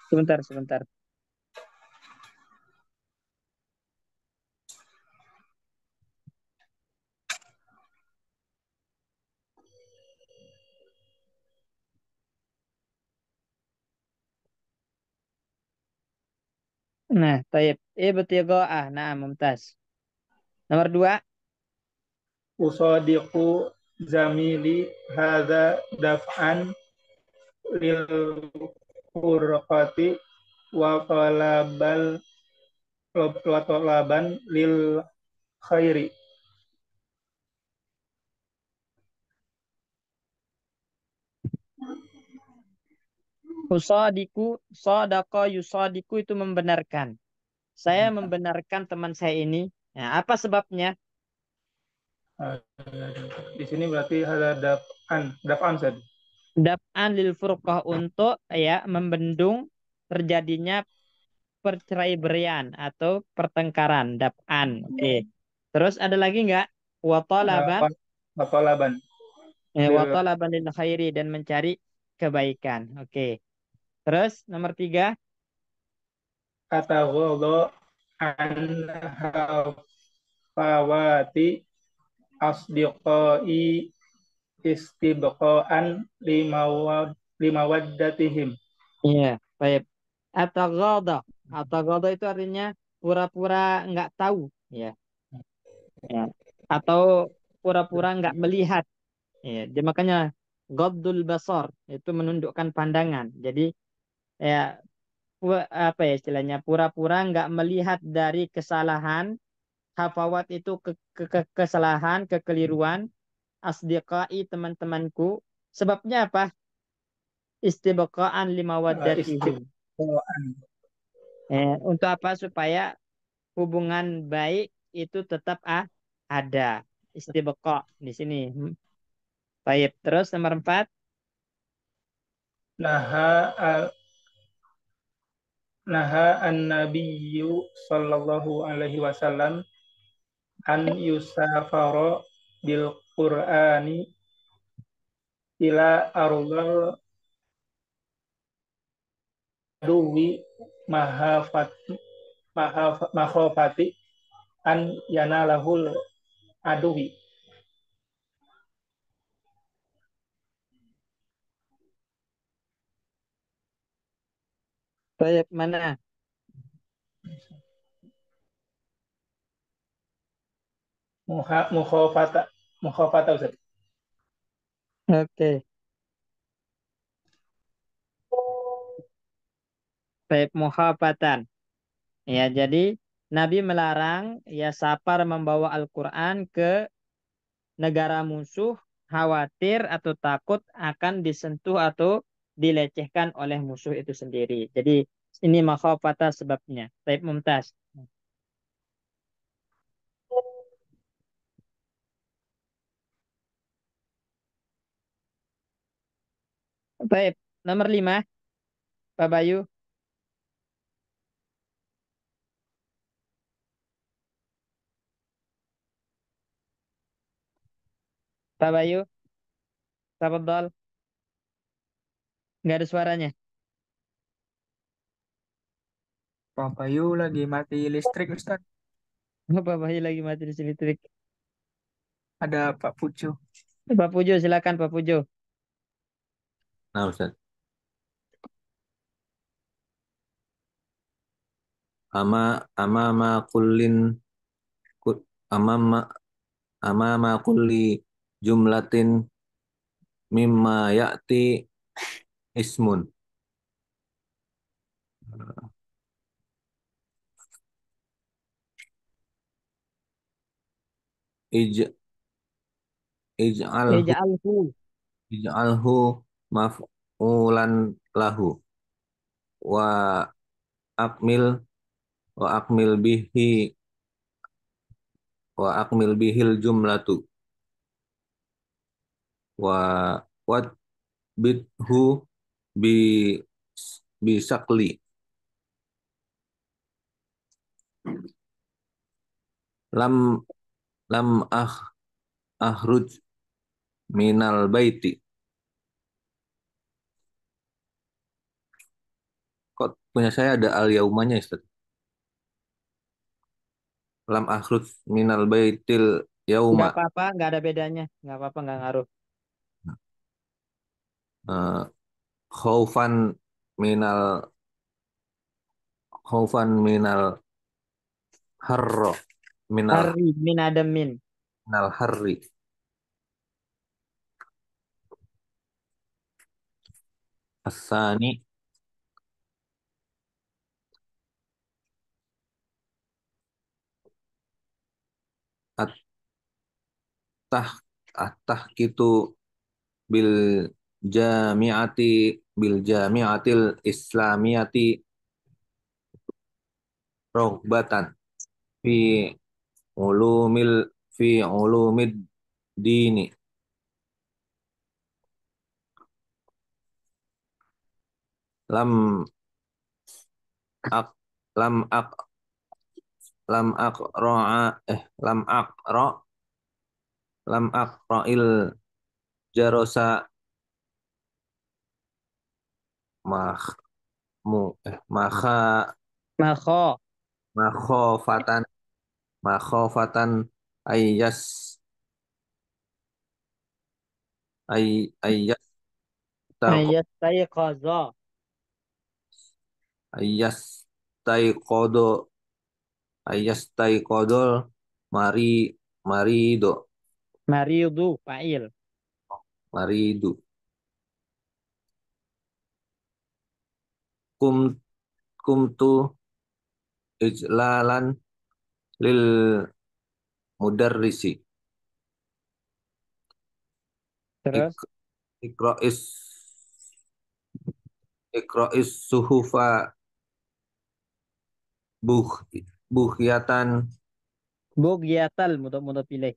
Sebentar, sebentar. Nah, taib. Ibtigha'a, nah mumtaz. Nomor 2. Usadiqu zamili hadza daf'an lil furqati wa talaban lil khairi. Usadiku, sodako, yusadiku itu membenarkan. Saya membenarkan teman saya ini. Nah, apa sebabnya? Di sini berarti ada daf'an Ustaz. Daf'an lil furqah untuk ya membendung terjadinya perceraian atau pertengkaran. Daf'an. Oke. Terus ada lagi nggak? Watolaban. Wa talaban lil Watolaban lil khairi dan mencari kebaikan. Oke. Terus nomor 3. ataghadha an hafawati asdiqai istibqaan limawaddatihim. Iya, baik. Atagada. Atagada itu artinya pura-pura nggak tahu, ya. Ya. Atau pura-pura nggak melihat. Ya, dia makanya ghaddul basar itu menundukkan pandangan. Jadi ya apa ya istilahnya pura-pura nggak melihat dari kesalahan, hafawat itu kesalahan, kekeliruan, asdiqai teman-temanku. Sebabnya apa? Istibqaan lima waddatihim. Istiqoan. Untuk apa? Supaya hubungan baik itu tetap ada. Istibqa di sini. Baik. Terus nomor 4. Naha al Naha an-nabiyyu sallallahu alaihi wasallam an yusafara bil Qur'ani ila ardhal aduwi mahafat mahafati an yanalahul aduwi. Baik, mana? Mukhafata mukhafata Ustaz. Oke. Baik, muhafatan. Ya, jadi Nabi melarang ya Safar membawa Al-Quran ke negara musuh, khawatir atau takut akan disentuh atau dilecehkan oleh musuh itu sendiri. Jadi ini makhafata sebabnya. Baik, Mumtaz. Baik, nomor 5, Pak Bayu. Pak Bayu, tafadhol. Nggak ada suaranya. Pak Bayu lagi mati listrik, Ustaz. Pak Bayu lagi mati di listrik. Ada Pak Pucu. Pak Pujo, silakan Pak Pujo. Nah, Ustaz. Ama kullin amama amama kulli jumlatin mimma ya'ti ismun. Ij ij'alhu Ij'alhu. ij'alhu maf'ulan lahu wa akmil akmil bihi bihil jumlatu wa wat bithu bi bisakli lam lam ahruj minal baiti. Kok punya saya ada al yaumanya, Ustaz? Lam ahruj minal baitil yauma. Nggak apa-apa, nggak ada bedanya. Nggak apa-apa, nggak ngaruh. Eh, khaufan minal khaufan harro minal Hari min ada min. minal harri. Asani at-tah at-tahkitu bil jami'atil islamiyati rohbatan fi ulumil ulumid dini lam ak lam ak lam aqra'a lam aqra lam aqra'il jarosa mah mu maha Makho. makhofatan makhofatan ayyas ayyas Ayat saya qaza. ayyas taiqodo ayyas taiqodol mari marido Maridu fa'il. Maridu. Kum kumtu ijlalan lil mudarrisi. Terus Ik, ikrois ikrois suhufa buh buhyatan bugyatal mudhaf ilaih.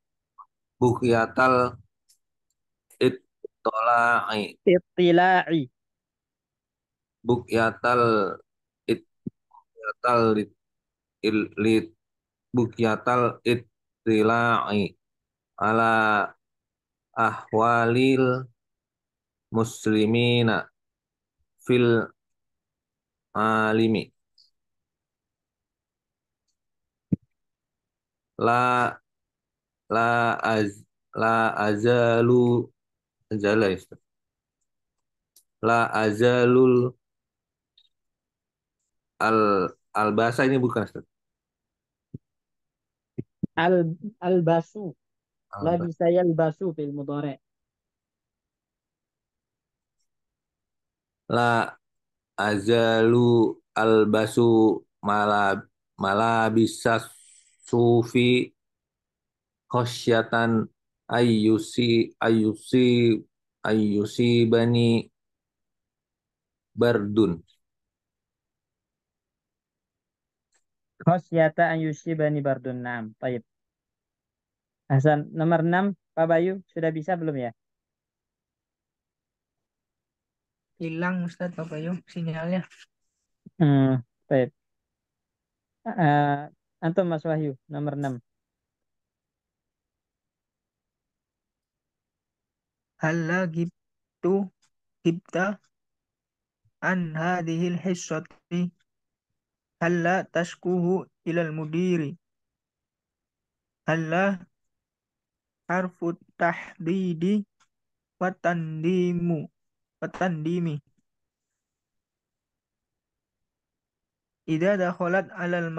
buhyatal ittola'i Ittila'i. bukyatal ityatal lit bukyatal ittila'i ala ahwalil muslimina fil alimi la la az la azalu azala Ustaz. La azalul al albasa ini bukan Ustaz. Al albasu. La Alba. bisa yalbasu fil mudhari'. La azalu albasu malabisa sufi khosyatan ayyusi bani bardun. Khasyata an yusibani bardun. Naam. Baik. Hasan, nomor 6, Pak Bayu, sudah bisa belum ya? Hilang Ustadz Bapak Yuk sinyalnya. Baik. Antum Mas Wahyu, nomor 6. Halla gibta an hadhil hissati halla tashkuhu ilal mudiri halla harfu tahdidi watandimi idza dakhalat alal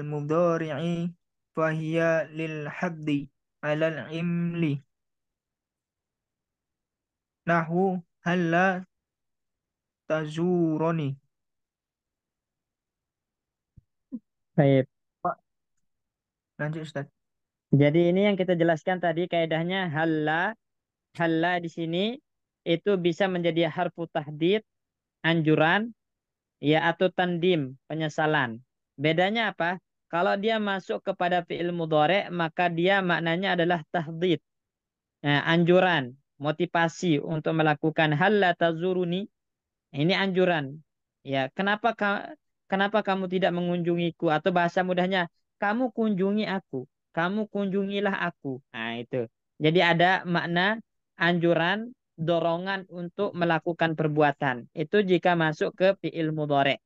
mudhari'i fahiya lil haddi alal imli nahu halla tazuroni. Baik. Lanjut Ustaz. Jadi ini yang kita jelaskan tadi kaidahnya halla. Halla di sini itu bisa menjadi harfu tahdid, anjuran, ya atau tandim, penyesalan. Bedanya apa? Kalau dia masuk kepada fi'il mudhari' maka dia maknanya adalah tahdid. Nah, anjuran, motivasi untuk melakukan halla tazuruni. Ini anjuran. Ya, kenapa kamu tidak mengunjungiku? Atau bahasa mudahnya, kamu kunjungi aku. Kamu kunjungilah aku. Nah, itu. Jadi ada makna anjuran, dorongan untuk melakukan perbuatan. Itu jika masuk ke fi'il mudhari'.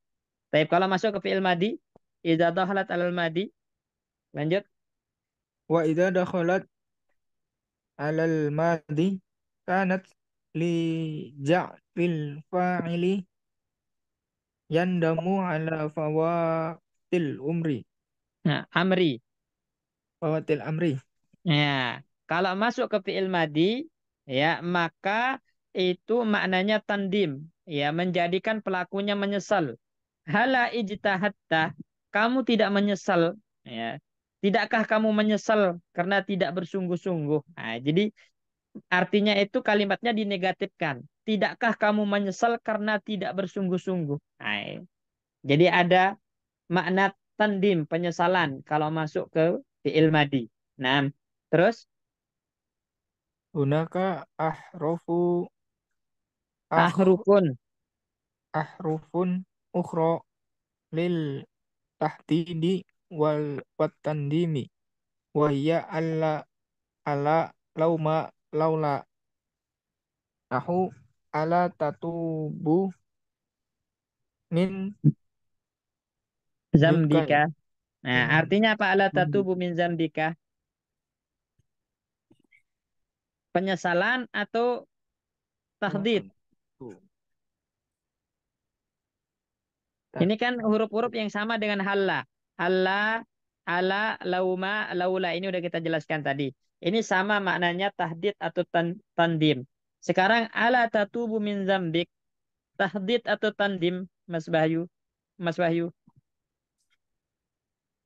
Tapi kalau masuk ke fi'il madi, idza dakhalat alal madi, lanjut. Wa idza dakhalat alal madi kanat li ja'fil fa'ili yandamu ala Nah, amri. fawatil amri. Ya, kalau masuk ke fi'il madi, ya, maka itu maknanya tandim, ya, menjadikan pelakunya menyesal. Hala ijtahatta, kamu tidak menyesal, ya. Tidakkah kamu menyesal karena tidak bersungguh-sungguh? Nah, jadi artinya itu kalimatnya dinegatifkan. Tidakkah kamu menyesal karena tidak bersungguh-sungguh? Nah, jadi ada makna tandim, penyesalan kalau masuk ke fi'il madi. Nah, terus Hunaka akh ahrufun. ahrufun ukhra lil tahdidi watandimi wa hiya ala laula nahu ala tatubu min Zambika. judkai Nah, min artinya apa? Ala min- tatubu min zambika. Penyesalan atau tahdid. Ini kan huruf-huruf yang sama dengan halla. Halla, ala, lauma, laula. Ini udah kita jelaskan tadi. Ini sama maknanya tahdid atau tandim. Sekarang ala tatubu min zambik. Tahdid atau tandim, Mas Bayu? Mas Wahyu.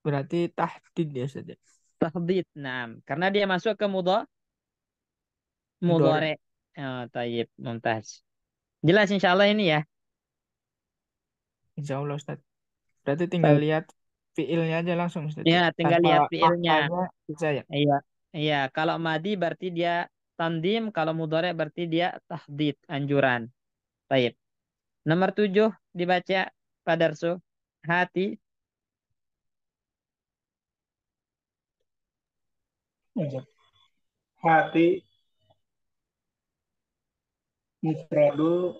Berarti tahdid ya saja. Tahdid. Nah, karena dia masuk ke Mudhari. mudhari. Oh, tayyib, mumtaz. Jelas insya Allah ini ya. Insya Allah Ustaz. Berarti tinggal Baik. lihat fiilnya aja langsung Ustaz. Ya, tinggal Tanpa lihat fiilnya. maknanya bisa ya. Iya, iya. Kalau madi berarti dia tandim, kalau mudhari berarti dia tahdid, anjuran. Baik. Nomor 7 dibaca Pak Darso. Hati. Hati mufradul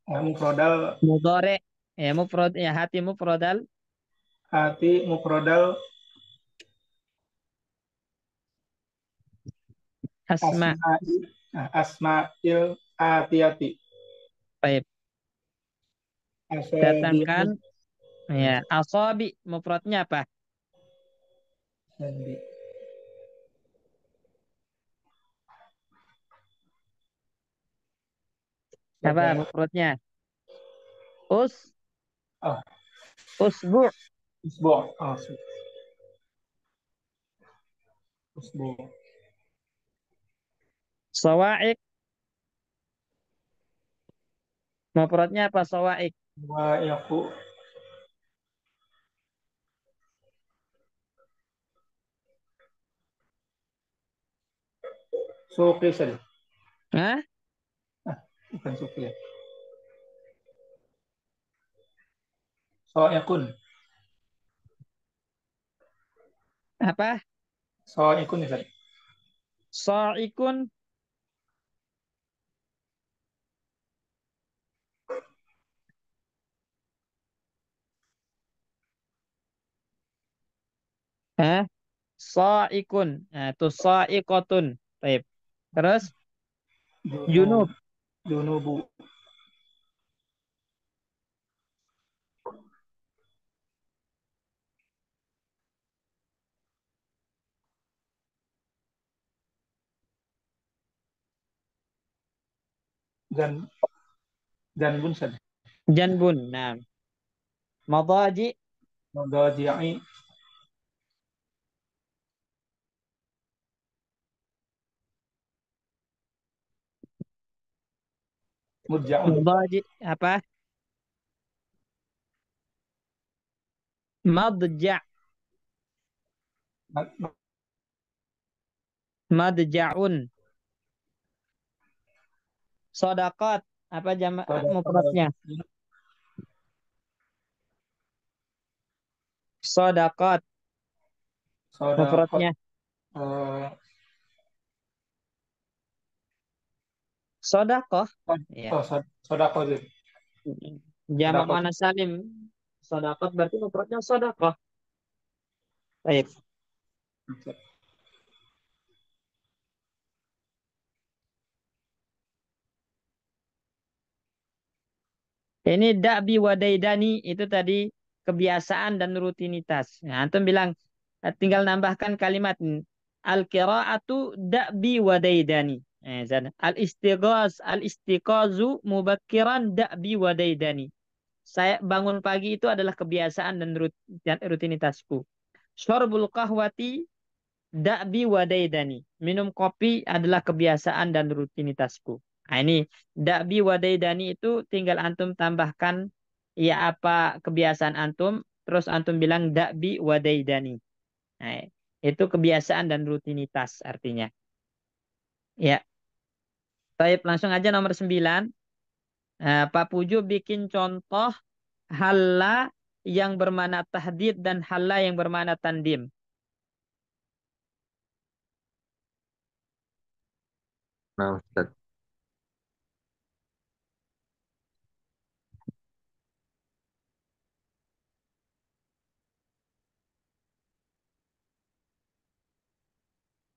mufradal Mudhari. Ya, mufrad, ya hati mufradal. hati mufradal Asma. asma'il atiyati Baik. Datangkan. Ya, asabi. Mufradnya apa? Apa mufradnya? Us. Oh. Usbu. Usbu. Usbu. Sawaik. Mufradnya apa sawaik? Wa yaku suki saja. Hah? Bukan suki ya. So'ikun. Apa? So'ikun ya. Sa'ikun. Hah? Sa'ikun. Nah, itu sa'iqatun. Baik. Terus junub. Junubu. Janbun saja. Janbun. Nah. Madaji. Madaji'i mudja'un. Madaji. Apa? Madja. Madja'un. Sodakot. Apa jama mufradnya? Sodakot. Mufradnya. Sodakoh. Ya. Sodakoh. Jamak Sodakoh. mana salim. Sodakot berarti mufradnya sodakoh. Baik. Ini da'bi wadaidani itu tadi kebiasaan dan rutinitas. Nah, antum bilang tinggal nambahkan kalimat al-qira'atu da'bi wadaidani. Al-istiqazu mubakkiran da'bi wadaidani. Saya bangun pagi itu adalah kebiasaan dan rutinitasku. Syurbul qahwati da'bi wadaidani. Minum kopi adalah kebiasaan dan rutinitasku. Nah, ini da'bi wadaidani itu tinggal antum tambahkan ya apa kebiasaan antum, terus antum bilang da'bi wadaidani. Nah, itu kebiasaan dan rutinitas artinya. Ya, baik langsung aja nomor 9. Pak Puju bikin contoh halla yang bermakna tahdid dan halla yang bermakna tandim. Nah, Ustaz.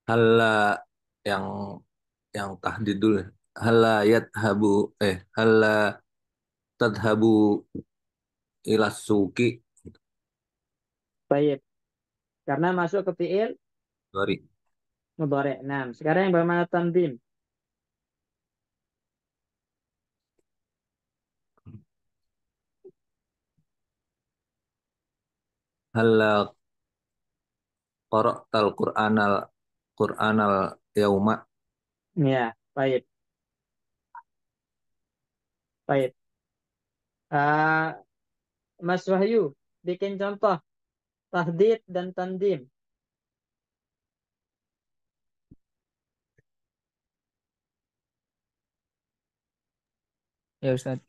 Halla yang tahdid dulu. Halla yadhabu halla tadhabu ilas suki. Baik. Karena masuk ke fiil Sorry. Mudhari'. Nah, sekarang yang bermakna tandim. Hal qara'tal Qur'anal yauma. Ya, baik. Baik. Ah, Mas Wahyu, bikin contoh tahdid dan tandim. Ya Ustaz.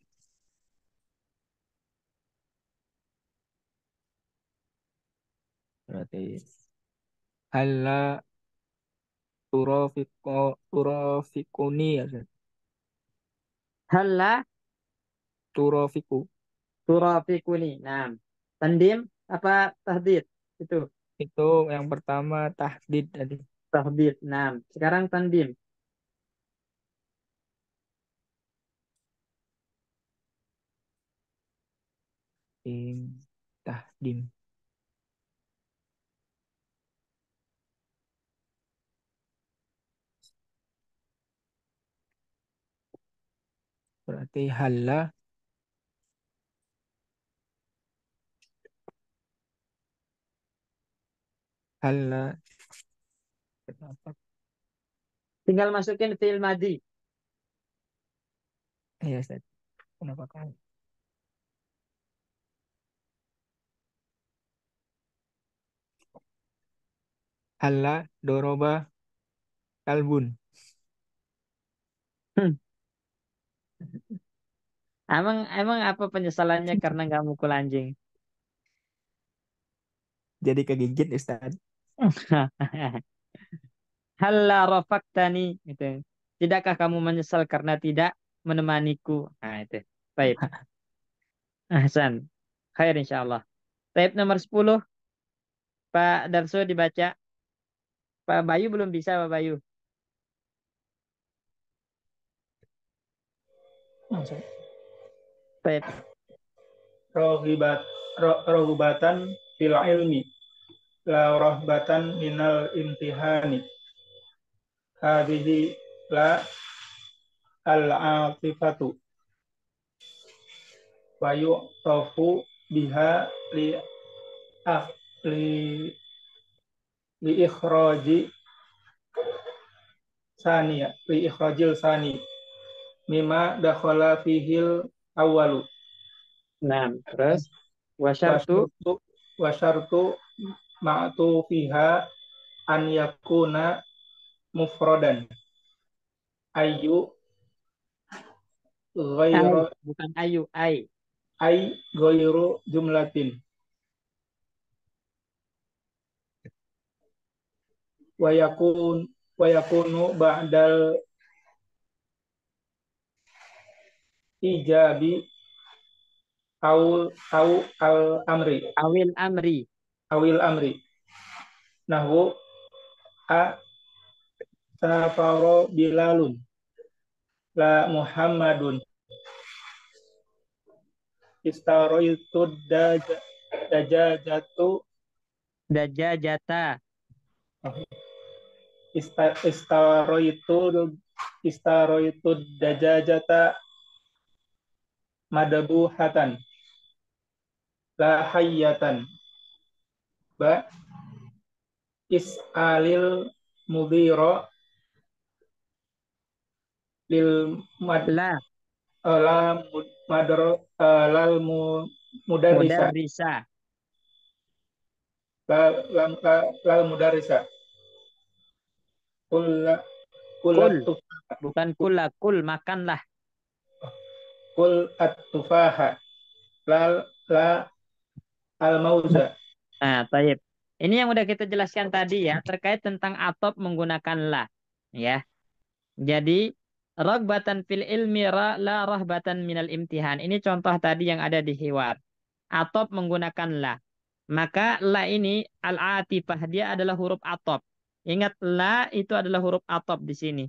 Berarti halla turafikuni ya Ustaz. Halla Turafiku. turafikuni. Nah, tandim apa tahdid? Itu Itu yang pertama tahdid tadi. tahdid. Nah, sekarang tandim. Tahdim. Berarti halla apa? Tinggal masukin fi'il madi. Ya Ustaz. Kenapa kamu? Halla doroba kalbun. Hmm. Emang apa penyesalannya karena nggak mukul anjing? Jadi kegigit Ustaz. Halla rafaktani gitu. Tidakkah kamu menyesal karena tidak menemaniku? Nah, itu. Baik. Hasan. Khair insyaallah. Baik, nomor 10 Pak Darso dibaca. Pak Bayu belum bisa, Pak Bayu. Baik. Rohibat, rohubatan fil ilmi, la rohbatan minal imtihani. Hadhihi la al-atifatu. Wa yu'tafu biha li ah, li li ikhraji saniya li ikhrajil sani mimma dakhala fihil awwalu Nah, terus wasyartu wasyartu wasyartu ma'tu fiha an yakuna mufradan ayu ai, ghairu bukan ayu, ai. ay ghairu jumlatin wa yakun wa yakunu ba'dal ijabi au al amri Awil amri. awil amri nahwu a safaro bilalun la muhammadun istaroitu dajajatu Dajajata. istaroitu istaroitu dajajata madabuhatan la hayyatan ba is'alil mudhira lil mad La la madar lal mudarrisa mudarrisa. lal mudarrisa kul Kul. kulat Bukan kula. Kul, makanlah. kul at-tufaha la al mauza. Nah, taib. Ini yang udah kita jelaskan tadi ya, terkait tentang atop menggunakan la. Ya. Jadi, ragbatan fil ilmi la rahbatan minal imtihan. Ini contoh tadi yang ada di hiwar. Atop menggunakan la. Maka la ini al-atifah, dia adalah huruf atop. Ingat, la itu adalah huruf atop di sini.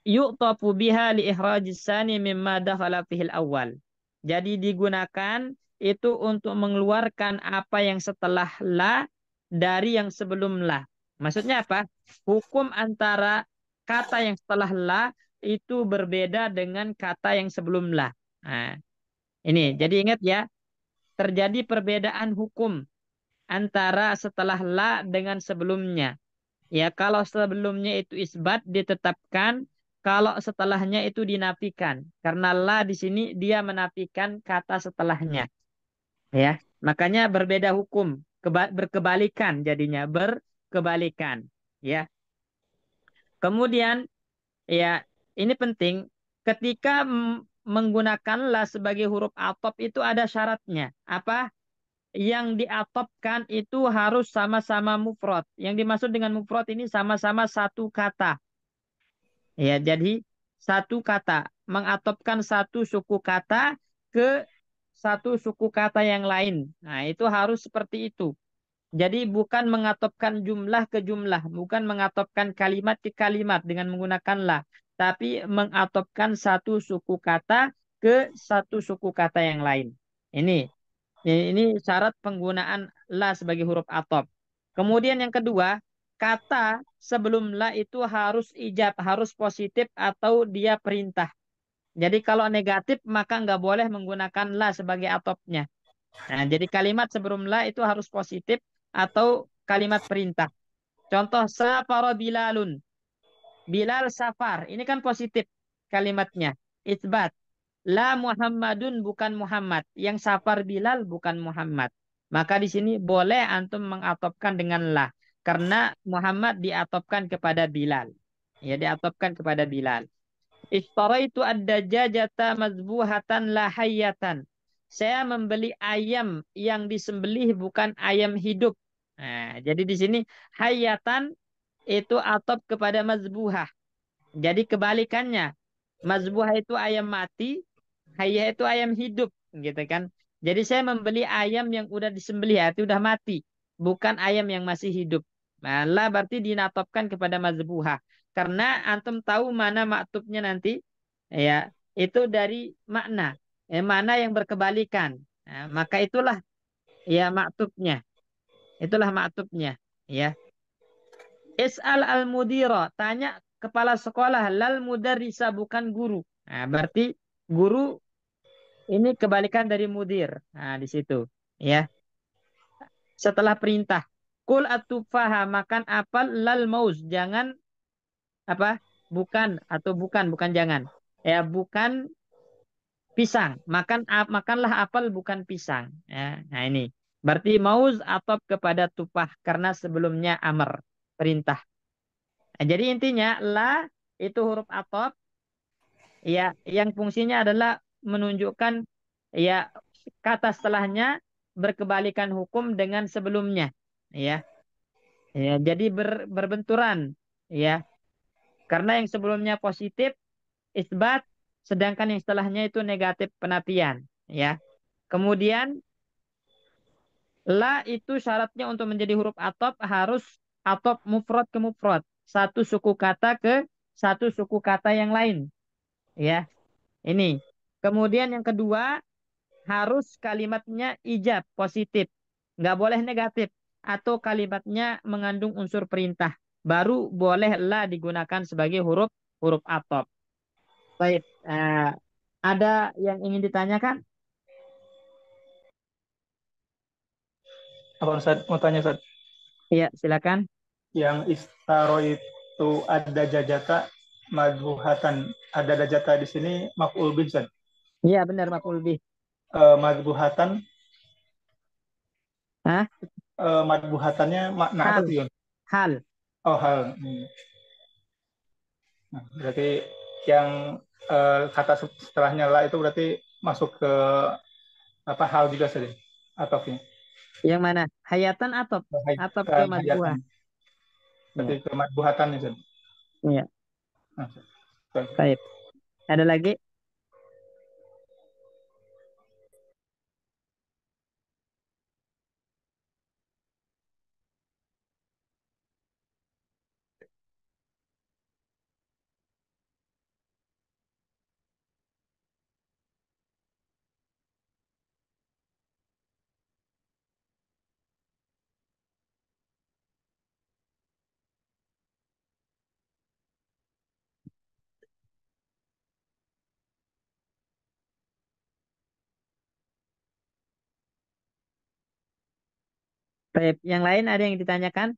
Yu'tafu biha li ikhrajis sani mimma dakhala fihil awal. Jadi digunakan itu untuk mengeluarkan apa yang setelah la dari yang sebelum la. Maksudnya apa? Hukum antara kata yang setelah la itu berbeda dengan kata yang sebelum la. Nah, ini jadi ingat ya, terjadi perbedaan hukum antara setelah la dengan sebelumnya. Ya, kalau sebelumnya itu isbat ditetapkan, kalau setelahnya itu dinafikan. Karena la di sini dia menafikan kata setelahnya. Ya, makanya berbeda hukum, berkebalikan jadinya, berkebalikan. Ya, kemudian ya ini penting ketika menggunakan la sebagai huruf atop itu ada syaratnya. Apa? Yang diatopkan itu harus sama-sama mufrad. Yang dimaksud dengan mufrad ini sama-sama satu kata. Ya, jadi satu kata mengatopkan satu suku kata ke satu suku kata yang lain. Nah, itu harus seperti itu. Jadi bukan mengatopkan jumlah ke jumlah, bukan mengatopkan kalimat ke kalimat dengan menggunakan la, tapi mengatopkan satu suku kata ke satu suku kata yang lain. Ini ini syarat penggunaan la sebagai huruf atop. Kemudian yang kedua, kata sebelum la itu harus ijab, harus positif atau dia perintah. Jadi kalau negatif maka nggak boleh menggunakan la sebagai atopnya. Nah, jadi kalimat sebelum la itu harus positif atau kalimat perintah. Contoh, safara Bilalun. Bilal safar. Ini kan positif kalimatnya. Isbat. La Muhammadun bukan Muhammad. Yang safar Bilal bukan Muhammad. Maka di sini boleh antum mengatopkan dengan la. Karena Muhammad diatopkan kepada Bilal. Ya, diatopkan kepada Bilal. Ishtaraitu ad-dajajata mazbuhatan la hayyatan. Saya membeli ayam yang disembelih bukan ayam hidup. Nah, jadi di sini hayyatan itu atop kepada mazbuhah. Jadi kebalikannya. Mazbuhah itu ayam mati, hayyah itu ayam hidup, gitu kan. Jadi saya membeli ayam yang udah disembelih, itu udah mati, bukan ayam yang masih hidup. Nah, la berarti dinatopkan kepada mazbuhah. Karena antum tahu mana maktubnya nanti, ya, itu dari makna, mana yang berkebalikan. Nah, maka itulah ya maktubnya. Itulah maktubnya, ya. Is'al al-mudira, tanya kepala sekolah, lal mudarrisa bukan guru. Nah, berarti guru ini kebalikan dari mudir. Nah, di situ, ya. Setelah perintah, kul atufaha, makan apel, lal mauz, jangan apa? Bukan atau bukan jangan. Ya, bukan pisang. Makanlah apel bukan pisang. Ya, nah ini. Berarti mauz atop kepada tufah karena sebelumnya amr, perintah. Nah, jadi intinya la itu huruf atop ya yang fungsinya adalah menunjukkan ya kata setelahnya berkebalikan hukum dengan sebelumnya ya. Ya, jadi berbenturan ya. Karena yang sebelumnya positif isbat sedangkan yang setelahnya itu negatif penafian ya. Kemudian la itu syaratnya untuk menjadi huruf atop harus atop mufrad ke mufrad, satu suku kata ke satu suku kata yang lain ya. Ini. Kemudian yang kedua, harus kalimatnya ijab, positif. Nggak boleh negatif. Atau kalimatnya mengandung unsur perintah. Baru boleh la digunakan sebagai huruf huruf atop. Baik. Ada yang ingin ditanyakan? Apa Ustaz? Mau tanya Ustaz. Iya, silakan. Yang istaro itu ada jajata madbuhatan. Ada dajata di sini maf'ul bih Ustaz. Iya, benar maf'ul bih. Madbuhatan Hah? Madbuhatannya makna apa Hal. tuh Yun? Hal. Oh hal. Nah, berarti yang kata setelahnya la itu berarti masuk ke apa hal juga saja atopnya. Yang mana? Hayatan atop. Atop ke Hayatan. madbuah. Berarti Iya. ke madbuhatan ya Ustaz. Iya. Nah, baik. Baik. Ada lagi? Baik, yang lain ada yang ditanyakan?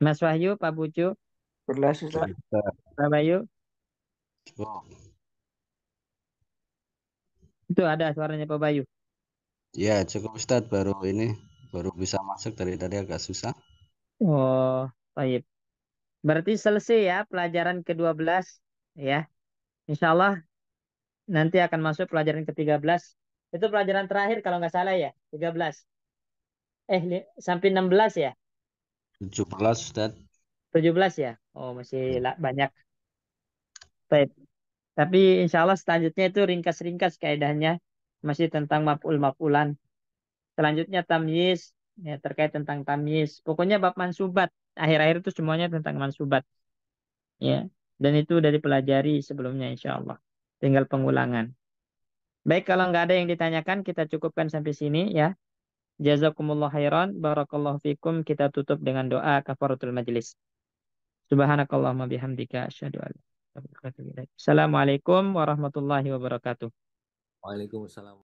Mas Wahyu, Pak Bucu, Jelas Ustaz. Pak Bayu. Oh, Itu ada suaranya Pak Bayu. ya cukup Ustadz, baru bisa masuk, dari tadi agak susah. Oh, baik. Berarti selesai ya pelajaran ke-12 ya. Insya Allah nanti akan masuk pelajaran ke-13. Itu pelajaran terakhir kalau nggak salah ya, 13. Sampai 16 ya, 17 Ustadz. 17 ya. Oh, masih banyak. Baik. Tapi insya Allah selanjutnya itu ringkas-ringkas kaidahnya. Masih tentang maf'ul-maf'ulan. Selanjutnya tamyiz, ya, terkait tentang tamyiz. Pokoknya bab mansubat. Akhir-akhir itu semuanya tentang mansubat. Ya. Dan itu udah dipelajari sebelumnya insya Allah. Tinggal pengulangan. Baik, kalau nggak ada yang ditanyakan, kita cukupkan sampai sini ya. Jazakumullah khairan. Barakallahu fikum. Kita tutup dengan doa kafaratul majlis. Subhanakallahumma bihamdika. Asyhadu an la ilaha illa anta, astaghfiruka wa atubu ilaik. Assalamualaikum warahmatullahi wabarakatuh. Waalaikumsalam.